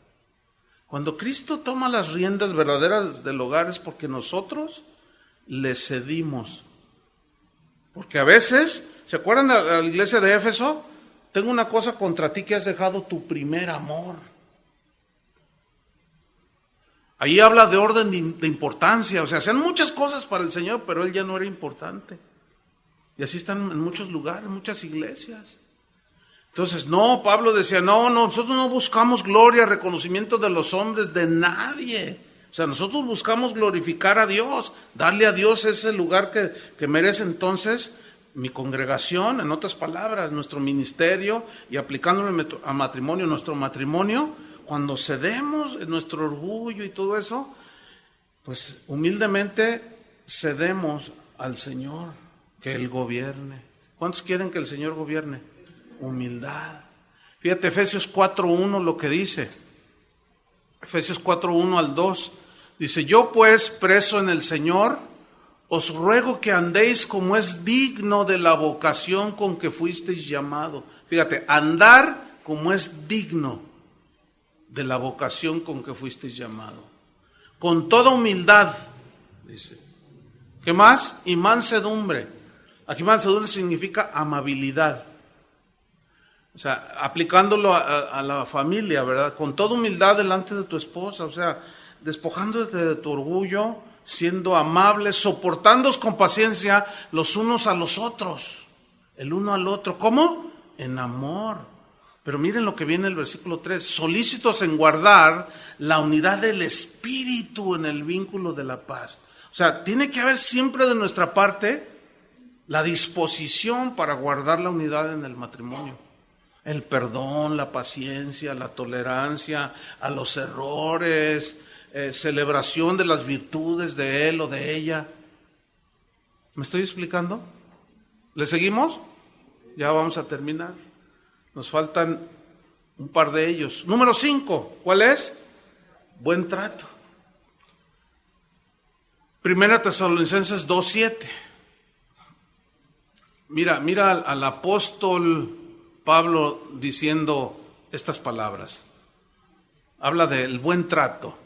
Cuando Cristo toma las riendas verdaderas del hogar es porque nosotros le cedimos. Porque a veces, ¿se acuerdan de la iglesia de Éfeso? Tengo una cosa contra ti, que has dejado tu primer amor. Ahí habla de orden de importancia, o sea, hacían muchas cosas para el Señor, pero Él ya no era importante. Y así están en muchos lugares, en muchas iglesias. Entonces, no, Pablo decía, no, nosotros no buscamos gloria, reconocimiento de los hombres, de nadie. O sea, nosotros buscamos glorificar a Dios, darle a Dios ese lugar que merece. Entonces mi congregación, en otras palabras, nuestro ministerio, y aplicándolo a matrimonio, nuestro matrimonio, cuando cedemos en nuestro orgullo y todo eso, pues humildemente cedemos al Señor, que Él gobierne. ¿Cuántos quieren que el Señor gobierne? Humildad. Fíjate, Efesios 4:1 lo que dice. Efesios 4:1 al 2. Dice, yo pues, preso en el Señor, os ruego que andéis como es digno de la vocación con que fuisteis llamado. Fíjate, andar como es digno de la vocación con que fuisteis llamado. Con toda humildad, dice. ¿Qué más? Y mansedumbre. Aquí mansedumbre significa amabilidad. O sea, aplicándolo a la familia, ¿verdad? Con toda humildad delante de tu esposa, o sea, despojándote de tu orgullo, siendo amables, soportándoos con paciencia los unos a los otros, el uno al otro. ¿Cómo? En amor. Pero miren lo que viene en el versículo 3, solícitos en guardar la unidad del espíritu en el vínculo de la paz. O sea, tiene que haber siempre de nuestra parte la disposición para guardar la unidad en el matrimonio. El perdón, la paciencia, la tolerancia a los errores, celebración de las virtudes de él o de ella. ¿Me estoy explicando? ¿Le seguimos? Ya vamos a terminar. Nos faltan un par de ellos. Número 5, ¿cuál es? Buen trato. Primera Tesalonicenses 2:7. Mira al apóstol Pablo diciendo estas palabras. Habla del buen trato.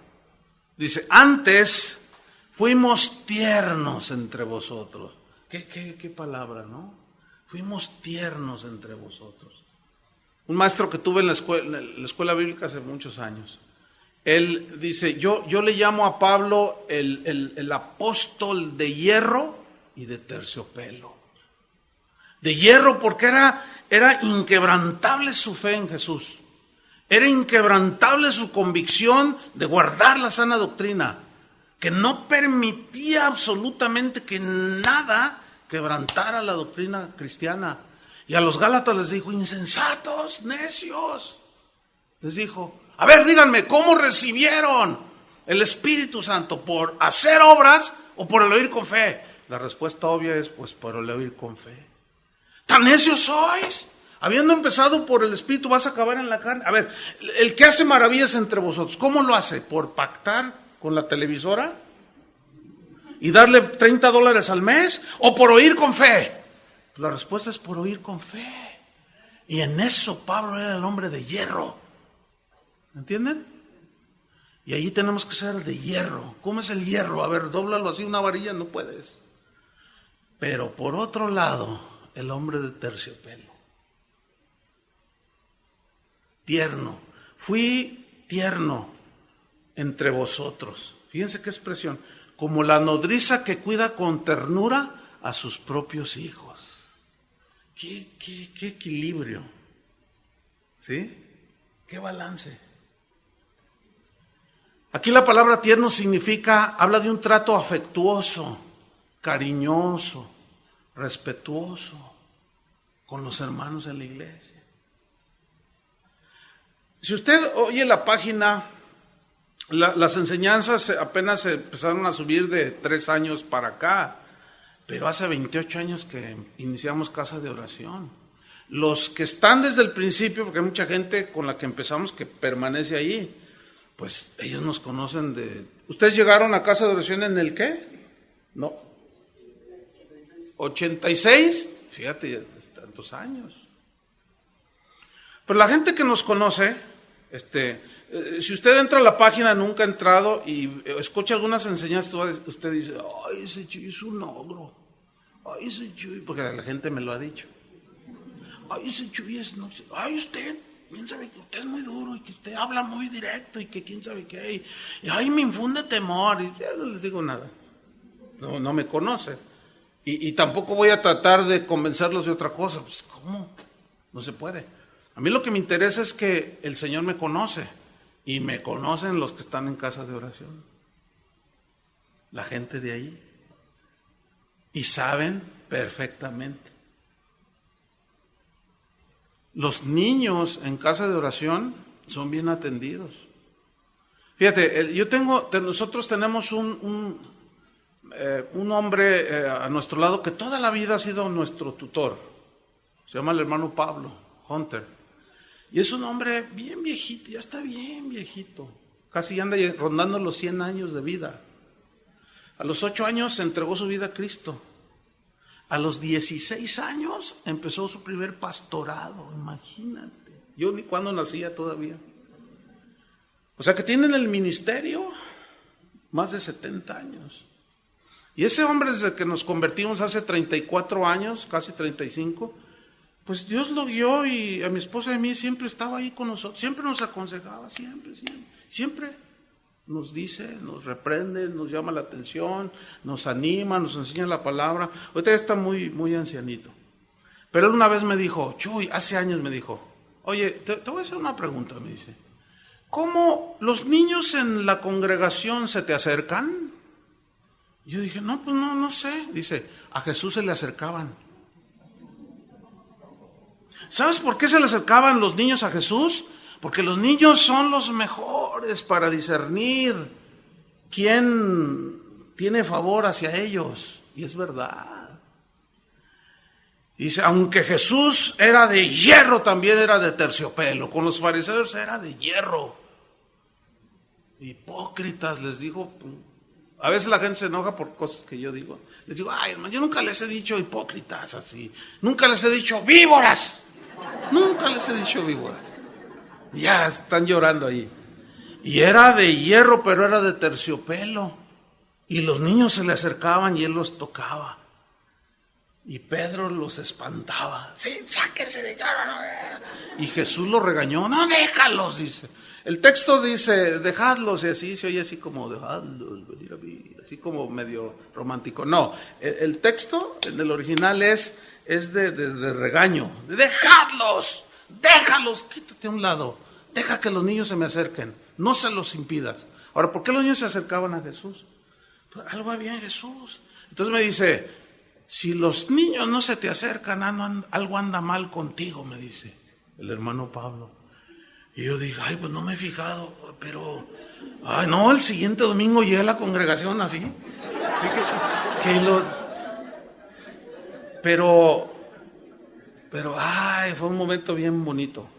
Dice, antes fuimos tiernos entre vosotros. ¿Qué palabra, no? Fuimos tiernos entre vosotros. Un maestro que tuve en la escuela bíblica hace muchos años, él dice, yo le llamo a Pablo el apóstol de hierro y de terciopelo. De hierro porque era inquebrantable su fe en Jesús. Era inquebrantable su convicción de guardar la sana doctrina, que no permitía absolutamente que nada quebrantara la doctrina cristiana. Y a los Gálatas les dijo, insensatos, necios. Les dijo, a ver, díganme, ¿cómo recibieron el Espíritu Santo? ¿Por hacer obras o por el oír con fe? La respuesta obvia es, pues, por el oír con fe. ¿Tan necios sois? Habiendo empezado por el Espíritu, vas a acabar en la carne. A ver, el que hace maravillas entre vosotros, ¿cómo lo hace? ¿Por pactar con la televisora? ¿Y darle $30 al mes? ¿O por oír con fe? La respuesta es por oír con fe. Y en eso Pablo era el hombre de hierro. ¿Entienden? Y allí tenemos que ser de hierro. ¿Cómo es el hierro? A ver, dóblalo así, una varilla, no puedes. Pero por otro lado, el hombre de terciopelo. Tierno. Fui tierno entre vosotros. Fíjense qué expresión. Como la nodriza que cuida con ternura a sus propios hijos. ¿Qué equilibrio? ¿Sí? ¿Qué balance? Aquí la palabra tierno habla de un trato afectuoso, cariñoso, respetuoso con los hermanos en la iglesia. Si usted oye la página, las enseñanzas apenas empezaron a subir de 3 años para acá, pero hace 28 años que iniciamos Casa de Oración. Los que están desde el principio, porque hay mucha gente con la que empezamos que permanece ahí, pues ellos nos conocen de... ¿Ustedes llegaron a Casa de Oración en el qué? No. 86, fíjate, ya tantos años. Pero la gente que nos conoce, si usted entra a la página, nunca ha entrado y escucha algunas enseñanzas, usted dice, ay, ese Chuy es un ogro, ay, ese Chuy, porque la gente me lo ha dicho, ay, ese Chuy es, no sé, ay, usted, quién sabe que usted es muy duro y que usted habla muy directo y que quién sabe qué, y ay, me infunde temor, y ya no les digo nada, no me conoce, y tampoco voy a tratar de convencerlos de otra cosa, pues, ¿cómo? No se puede. A mí lo que me interesa es que el Señor me conoce. Y me conocen los que están en Casa de Oración. La gente de ahí. Y saben perfectamente. Los niños en Casa de Oración son bien atendidos. Fíjate, nosotros tenemos un hombre a nuestro lado que toda la vida ha sido nuestro tutor. Se llama el hermano Pablo Hunter. Y es un hombre bien viejito, ya está bien viejito. Casi anda rondando los 100 años de vida. A los 8 años se entregó su vida a Cristo. A los 16 años empezó su primer pastorado, imagínate. Yo ni cuando nacía todavía. O sea que tienen el ministerio más de 70 años. Y ese hombre desde que nos convertimos hace 34 años, casi 35, pues Dios lo guió y a mi esposa y a mí siempre estaba ahí con nosotros, siempre nos aconsejaba, siempre nos dice, nos reprende, nos llama la atención, nos anima, nos enseña la palabra. Ahorita ya está muy, muy ancianito. Pero él una vez me dijo, Chuy, hace años me dijo, oye, te voy a hacer una pregunta, me dice. ¿Cómo los niños en la congregación se te acercan? Yo dije, no, pues no sé. Dice, a Jesús se le acercaban. ¿Sabes por qué se le acercaban los niños a Jesús? Porque los niños son los mejores para discernir quién tiene favor hacia ellos. Y es verdad. Dice, aunque Jesús era de hierro, también era de terciopelo. Con los fariseos era de hierro. Hipócritas, les digo. A veces la gente se enoja por cosas que yo digo. Les digo, ay, hermano, yo nunca les he dicho hipócritas así. Nunca les he dicho víboras. Nunca les he dicho víboras. Ya están llorando ahí. Y era de hierro, pero era de terciopelo. Y los niños se le acercaban y él los tocaba. Y Pedro los espantaba. Sí, sáquense de acá. Y Jesús los regañó. No, déjalos, dice. El texto dice, dejadlos, y así se oye así como, dejadlos, venir a mí, así como medio romántico. No, el texto del original es de regaño. Dejadlos, déjalos, quítate a un lado. Deja que los niños se me acerquen, no se los impidas. Ahora, ¿por qué los niños se acercaban a Jesús? Pues algo había en Jesús. Entonces me dice, si los niños no se te acercan, algo anda mal contigo, me dice el hermano Pablo. Y yo dije, ay, pues no me he fijado, pero, ay, no, el siguiente domingo llegué a la congregación así. Pero, ay, fue un momento bien bonito.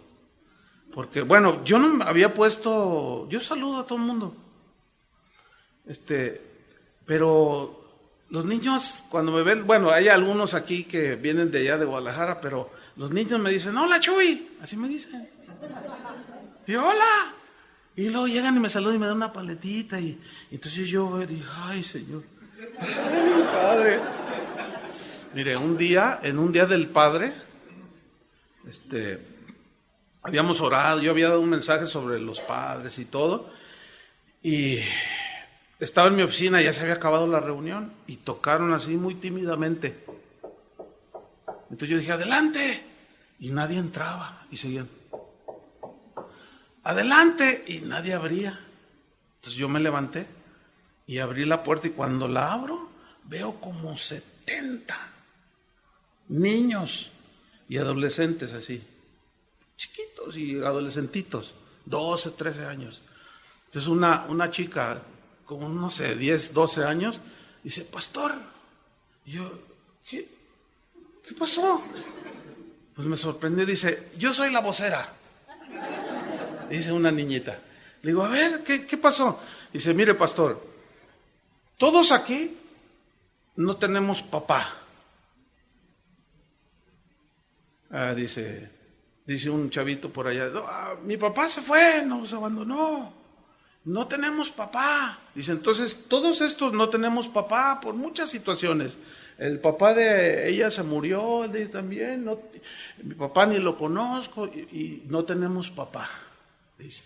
Porque, bueno, yo no me había puesto, yo saludo a todo el mundo. Pero los niños, cuando me ven, bueno, hay algunos aquí que vienen de allá de Guadalajara, pero los niños me dicen, hola Chuy, así me dicen. Y hola. Y luego llegan y me saludan y me dan una paletita. Y entonces yo dije, ay Señor, ay Padre. Mire, en un día del Padre, habíamos orado, yo había dado un mensaje sobre los padres y todo. Y estaba en mi oficina, ya se había acabado la reunión. Y tocaron así muy tímidamente. Entonces yo dije, adelante. Y nadie entraba. Y seguían, adelante, y nadie abría. Entonces yo me levanté y abrí la puerta, y cuando la abro veo como 70 niños y adolescentes así, chiquitos y adolescentitos, 12, 13 años. Entonces una chica como, no sé, 10, 12 años, dice, pastor. Y yo, ¿qué pasó? Pues me sorprendió, dice, yo soy la vocera. Dice una niñita. Le digo, a ver, ¿qué pasó? Dice, mire pastor, todos aquí no tenemos papá. Dice un chavito por allá, mi papá se fue, nos abandonó, no tenemos papá. Dice, entonces todos estos no tenemos papá por muchas situaciones. El papá de ella se murió, de también, no, mi papá ni lo conozco y no tenemos papá. Dice.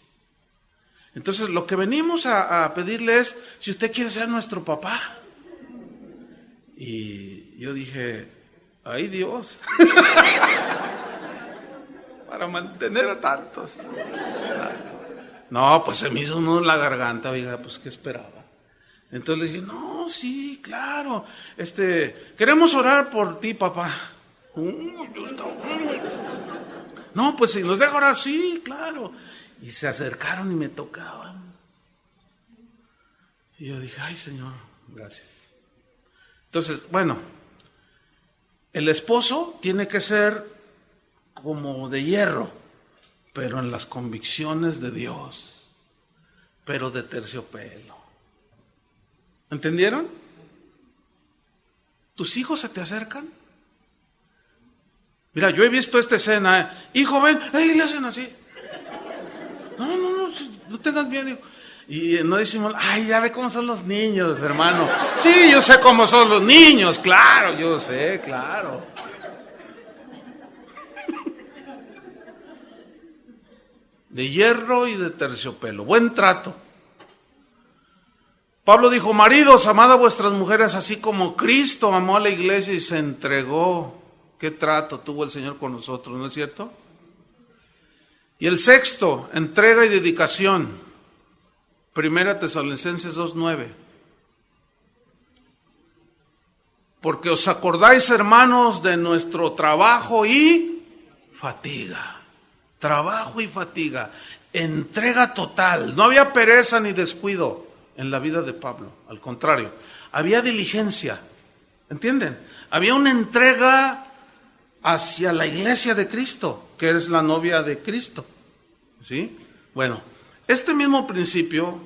Entonces lo que venimos a pedirle es si usted quiere ser nuestro papá. Y yo dije, ay Dios, para mantener a tantos. No, pues se me hizo uno en la garganta, oiga, pues qué esperaba. Entonces le dije, no, sí, claro, queremos orar por ti, papá. No, pues si nos deja orar, sí, claro. Y se acercaron y me tocaban. Y yo dije, ay Señor, gracias. Entonces, bueno, el esposo tiene que ser como de hierro, pero en las convicciones de Dios, pero de terciopelo. ¿Entendieron? ¿Tus hijos se te acercan? Mira, yo he visto esta escena, hijo, ven, le hacen así. No tengas miedo. Y no decimos, ay, ya ve cómo son los niños, hermano. Sí, yo sé cómo son los niños, claro, yo sé, claro. De hierro y de terciopelo, buen trato. Pablo dijo, maridos, amad a vuestras mujeres así como Cristo amó a la iglesia y se entregó. ¿Qué trato tuvo el Señor con nosotros, no es cierto? Y el sexto, entrega y dedicación. Primera Tesalonicenses 2:9. Porque os acordáis, hermanos, de nuestro trabajo y fatiga. Trabajo y fatiga. Entrega total. No había pereza ni descuido en la vida de Pablo. Al contrario, había diligencia. ¿Entienden? Había una entrega hacia la iglesia de Cristo, que es la novia de Cristo. ¿Sí? Bueno, este mismo principio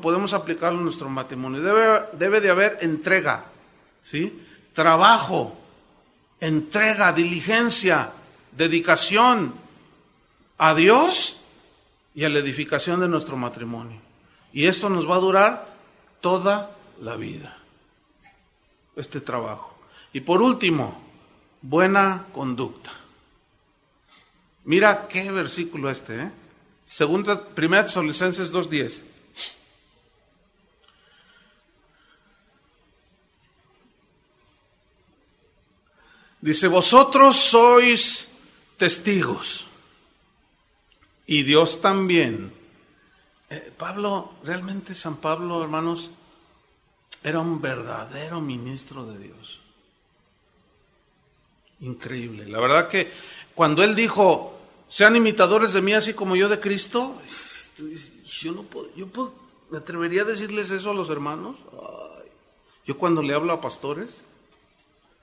podemos aplicarlo en nuestro matrimonio. Debe de haber entrega. ¿Sí? Trabajo, entrega, diligencia, dedicación a Dios y a la edificación de nuestro matrimonio. Y esto nos va a durar toda la vida, este trabajo. Y por último, buena conducta. Mira qué versículo este, Primera Tesalonicenses 2:10. Dice, vosotros sois testigos, y Dios también. Pablo, realmente San Pablo, hermanos, era un verdadero ministro de Dios. Increíble. La verdad que cuando él dijo, sean imitadores de mí así como yo de Cristo, me atrevería a decirles eso a los hermanos. Ay, yo cuando le hablo a pastores,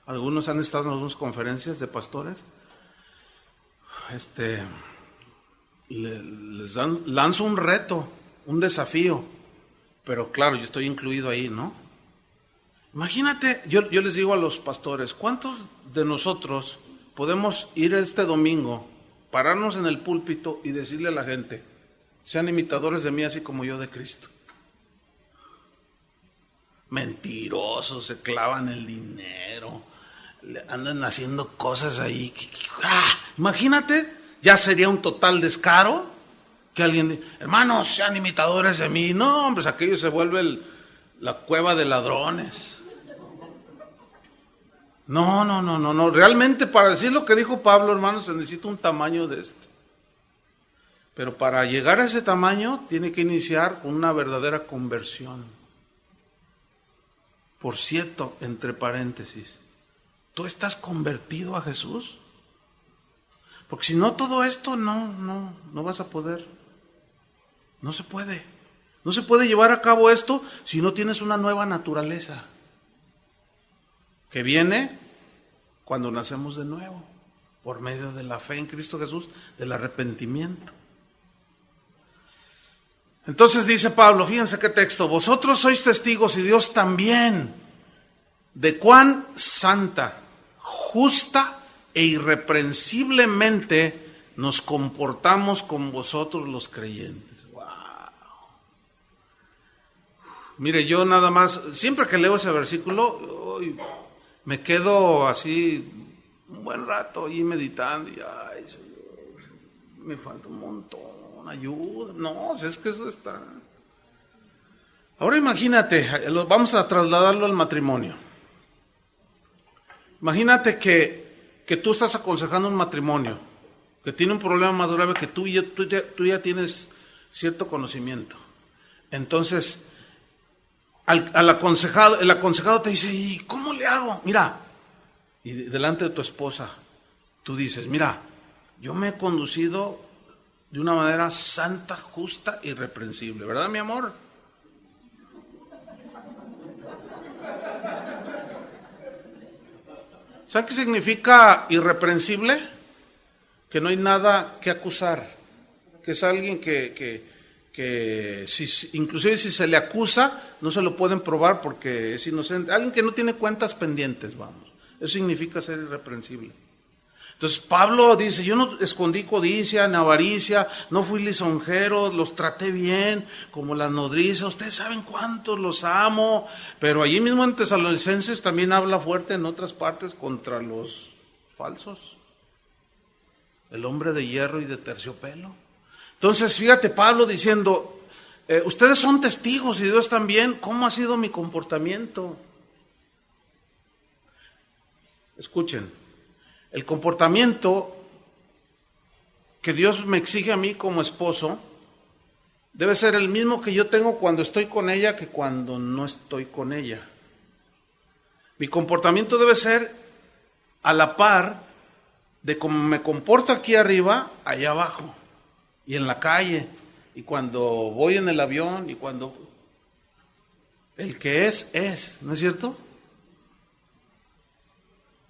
algunos han estado en algunas conferencias de pastores, lanzo un reto, un desafío, pero claro, yo estoy incluido ahí, ¿no? Imagínate, yo les digo a los pastores, ¿cuántos de nosotros podemos ir este domingo, pararnos en el púlpito y decirle a la gente, sean imitadores de mí así como yo de Cristo? Mentirosos, se clavan el dinero, andan haciendo cosas ahí. Imagínate, ya sería un total descaro que alguien diga, hermanos, sean imitadores de mí. No, pues aquello se vuelve la cueva de ladrones. No. Realmente para decir lo que dijo Pablo, hermanos, se necesita un tamaño de este. Pero para llegar a ese tamaño tiene que iniciar con una verdadera conversión. Por cierto, entre paréntesis, ¿tú estás convertido a Jesús? Porque si no, todo esto no vas a poder. No se puede. No se puede llevar a cabo esto si no tienes una nueva naturaleza que viene cuando nacemos de nuevo, por medio de la fe en Cristo Jesús, del arrepentimiento. Entonces dice Pablo, fíjense qué texto, vosotros sois testigos y Dios también, de cuán santa, justa e irreprensiblemente nos comportamos con vosotros los creyentes. Wow. Mire, yo nada más, siempre que leo ese versículo, me quedo así un buen rato ahí meditando y ay, Señor, me falta un montón, ayuda. No, es que eso está. Ahora imagínate, vamos a trasladarlo al matrimonio. Imagínate que tú estás aconsejando un matrimonio que tiene un problema más grave que tú ya tienes cierto conocimiento. Entonces, el aconsejado te dice, ¿y cómo le hago? Mira, y delante de tu esposa, tú dices, mira, yo me he conducido de una manera santa, justa y irreprensible, ¿verdad, mi amor? ¿Sabes qué significa irreprensible? Que no hay nada que acusar, que es alguien que inclusive si se le acusa, no se lo pueden probar porque es inocente. Alguien que no tiene cuentas pendientes, vamos. Eso significa ser irreprensible. Entonces Pablo dice, yo no escondí codicia, ni avaricia, no fui lisonjero, los traté bien, como la nodriza, ustedes saben cuántos los amo, pero allí mismo en Tesalonicenses también habla fuerte en otras partes contra los falsos, el hombre de hierro y de terciopelo. Entonces fíjate Pablo diciendo, ustedes son testigos y Dios también, ¿cómo ha sido mi comportamiento? Escuchen. El comportamiento que Dios me exige a mí como esposo debe ser el mismo que yo tengo cuando estoy con ella que cuando no estoy con ella. Mi comportamiento debe ser a la par de cómo me comporto aquí arriba, allá abajo, y en la calle, y cuando voy en el avión, y cuando... El que es, ¿no es cierto?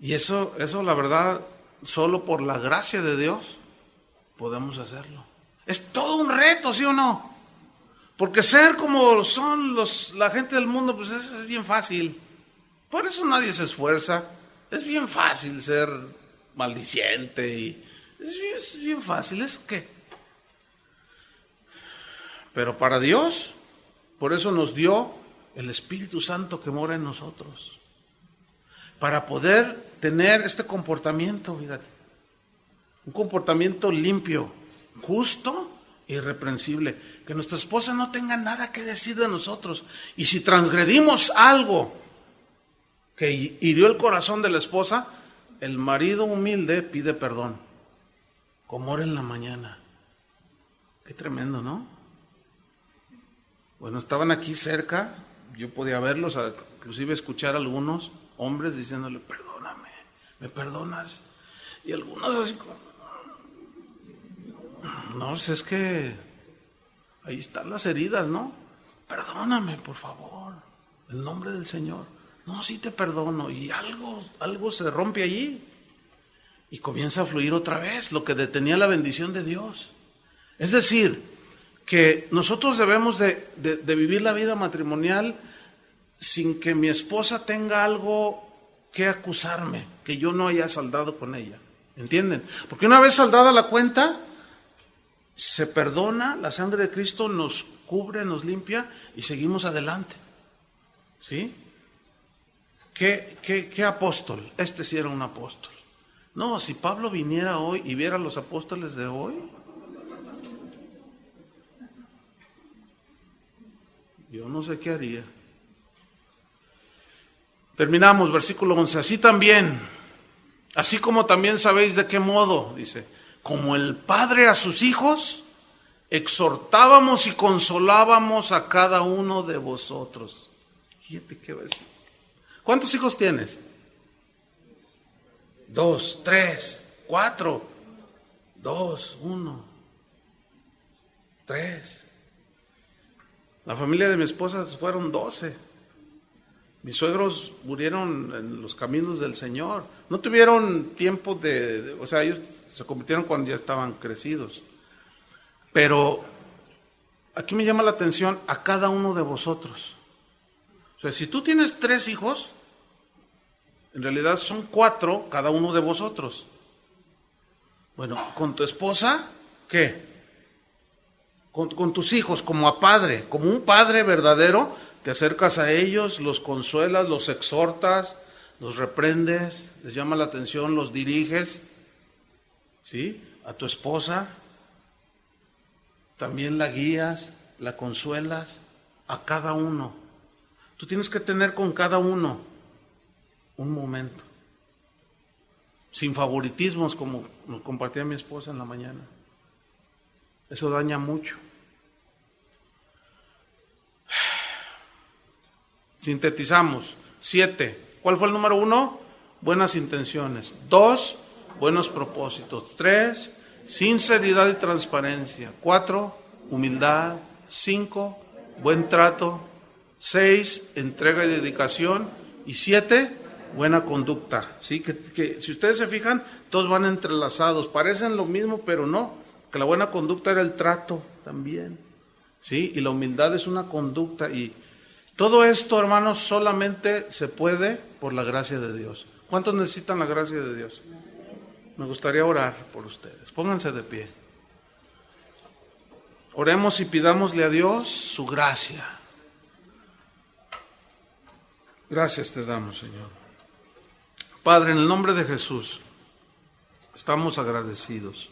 Y eso la verdad, solo por la gracia de Dios podemos hacerlo. Es todo un reto, ¿sí o no? Porque ser como son la gente del mundo, pues es bien fácil. Por eso nadie se esfuerza. Es bien fácil ser maldiciente y es bien fácil. ¿Eso qué? Pero para Dios, por eso nos dio el Espíritu Santo que mora en nosotros. Para poder tener este comportamiento, fíjate. Un comportamiento limpio, justo e irreprensible. Que nuestra esposa no tenga nada que decir de nosotros. Y si transgredimos algo que hirió el corazón de la esposa, el marido humilde pide perdón. Como ora en la mañana. Qué tremendo, ¿no? Bueno, estaban aquí cerca, yo podía verlos, inclusive escuchar a algunos hombres diciéndole, perdóname, ¿me perdonas? Y algunos así como, no, es que ahí están las heridas, ¿no? Perdóname, por favor, en el nombre del Señor. No, sí te perdono. Y algo se rompe allí y comienza a fluir otra vez lo que detenía la bendición de Dios. Es decir, que nosotros debemos de vivir la vida matrimonial sin que mi esposa tenga algo que acusarme, que yo no haya saldado con ella. ¿Entienden? Porque una vez saldada la cuenta, se perdona, la sangre de Cristo nos cubre, nos limpia y seguimos adelante. ¿Sí? ¿Qué apóstol? Este sí era un apóstol. No, si Pablo viniera hoy y viera a los apóstoles de hoy, yo no sé qué haría. Terminamos, versículo 11. Así como también sabéis de qué modo, dice, como el Padre a sus hijos, exhortábamos y consolábamos a cada uno de vosotros. Fíjate qué versículo. ¿Cuántos hijos tienes? 2, 3, 4, 2, 1, 3. La familia de mi esposa fueron 12. Mis suegros murieron en los caminos del Señor. No tuvieron tiempo o sea, ellos se convirtieron cuando ya estaban crecidos. Pero aquí me llama la atención a cada uno de vosotros. O sea, si tú tienes 3 hijos, en realidad son 4 cada uno de vosotros. Bueno, con tu esposa, ¿qué? Con tus hijos, como a padre, como un padre verdadero, te acercas a ellos, los consuelas, los exhortas, los reprendes, les llama la atención, los diriges, ¿sí? A tu esposa, también la guías, la consuelas, a cada uno. Tú tienes que tener con cada uno un momento, sin favoritismos, como nos compartía mi esposa en la mañana. Eso daña mucho. Sintetizamos. 7. ¿Cuál fue el número 1? Buenas intenciones. 2. Buenos propósitos. 3. Sinceridad y transparencia. 4. Humildad. 5. Buen trato. 6. Entrega y dedicación. Y 7. Buena conducta. ¿Sí? Que si ustedes se fijan, todos van entrelazados. Parecen lo mismo, pero no. Que la buena conducta era el trato también. ¿Sí? Y la humildad es una conducta. Y todo esto, hermanos, solamente se puede por la gracia de Dios. ¿Cuántos necesitan la gracia de Dios? Me gustaría orar por ustedes. Pónganse de pie. Oremos y pidámosle a Dios su gracia. Gracias te damos, Señor. Padre, en el nombre de Jesús, estamos agradecidos.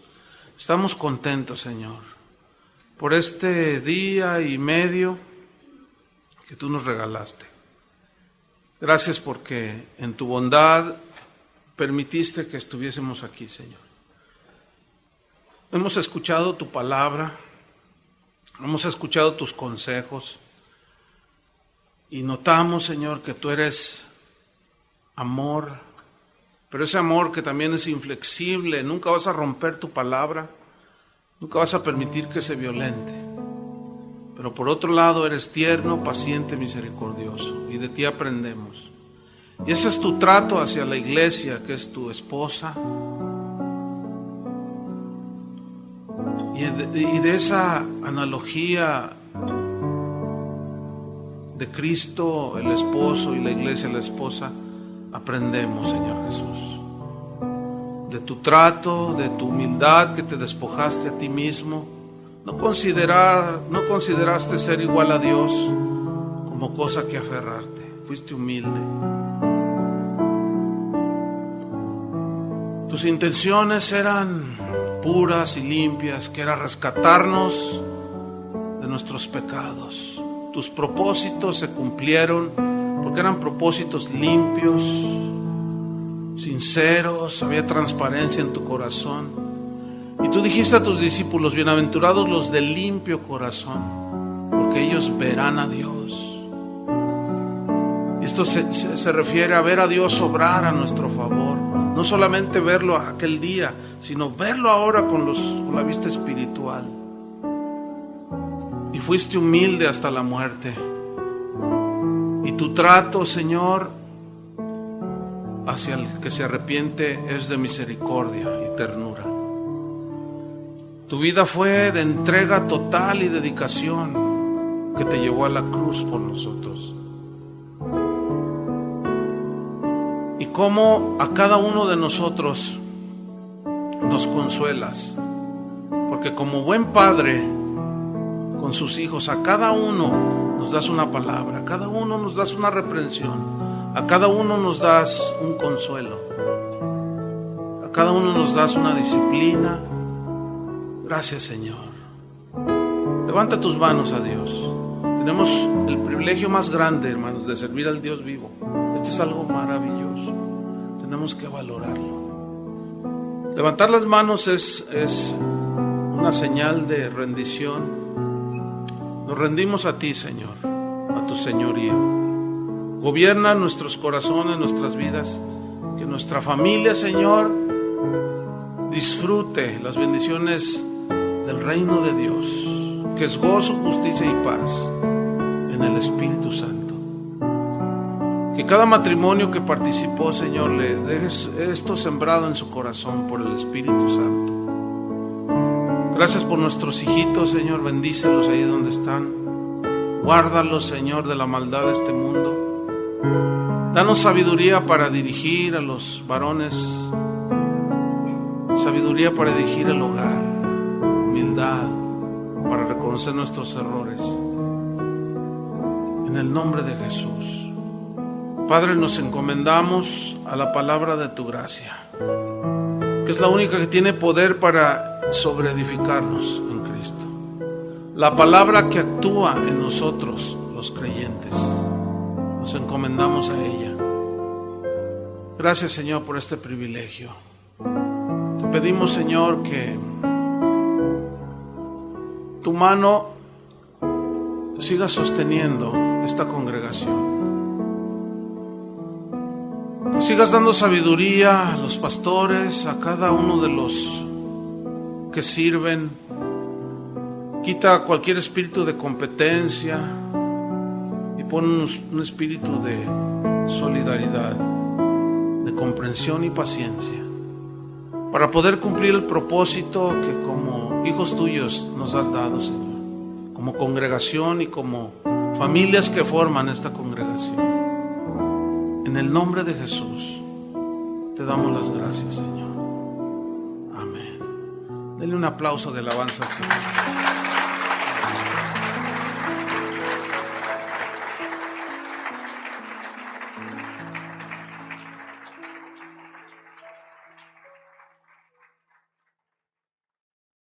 Estamos contentos, Señor, por este día y medio que tú nos regalaste. Gracias porque en tu bondad permitiste que estuviésemos aquí, Señor. Hemos escuchado tu palabra, hemos escuchado tus consejos y notamos, Señor, que tú eres amor, pero ese amor que también es inflexible. Nunca vas a romper tu palabra, nunca vas a permitir que se violente. Pero por otro lado eres tierno, paciente, misericordioso, y de ti aprendemos. Y ese es tu trato hacia la iglesia, que es tu esposa. Y de esa analogía de Cristo, el esposo, y la iglesia, la esposa, aprendemos, Señor Jesús. De tu trato, de tu humildad, que te despojaste a ti mismo. No consideraste ser igual a Dios como cosa que aferrarte. Fuiste humilde. Tus intenciones eran puras y limpias, que era rescatarnos de nuestros pecados. Tus propósitos se cumplieron porque eran propósitos limpios, sinceros, había transparencia en tu corazón. Y tú dijiste a tus discípulos: bienaventurados los de limpio corazón, porque ellos verán a Dios. Y esto se refiere a ver a Dios obrar a nuestro favor. No solamente verlo aquel día, sino verlo ahora con la vista espiritual. Y fuiste humilde hasta la muerte. Y tu trato, Señor, hacia el que se arrepiente es de misericordia y ternura. Tu vida fue de entrega total y dedicación, que te llevó a la cruz por nosotros. Y cómo a cada uno de nosotros nos consuelas, porque como buen padre con sus hijos, a cada uno nos das una palabra, a cada uno nos das una reprensión, a cada uno nos das un consuelo, a cada uno nos das una disciplina. Gracias, Señor. Levanta tus manos a Dios. Tenemos el privilegio más grande, hermanos, de servir al Dios vivo. Esto es algo maravilloso. Tenemos que valorarlo. Levantar las manos es una señal de rendición. Nos rendimos a ti, Señor, a tu señorío. Gobierna nuestros corazones, nuestras vidas. Que nuestra familia, Señor, disfrute las bendiciones del reino de Dios, que es gozo, justicia y paz en el Espíritu Santo. Que cada matrimonio que participó, Señor, le dejes esto sembrado en su corazón por el Espíritu Santo. Gracias por nuestros hijitos, Señor, bendícelos ahí donde están. Guárdalos, Señor, de la maldad de este mundo. Danos sabiduría para dirigir a los varones, sabiduría para dirigir el hogar, humildad para reconocer nuestros errores. En el nombre de Jesús. Padre, nos encomendamos a la palabra de tu gracia, que es la única que tiene poder para sobreedificarnos en Cristo. La palabra que actúa en nosotros, los creyentes. Nos encomendamos a ella. Gracias, Señor, por este privilegio. Te pedimos, Señor, que tu mano siga sosteniendo esta congregación. Que sigas dando sabiduría a los pastores, a cada uno de los que sirven. Quita cualquier espíritu de competencia y pon un espíritu de solidaridad, de comprensión y paciencia, para poder cumplir el propósito que como hijos tuyos nos has dado, Señor, como congregación y como familias que forman esta congregación. En el nombre de Jesús te damos las gracias, Señor. Amén. Denle un aplauso de alabanza al Señor.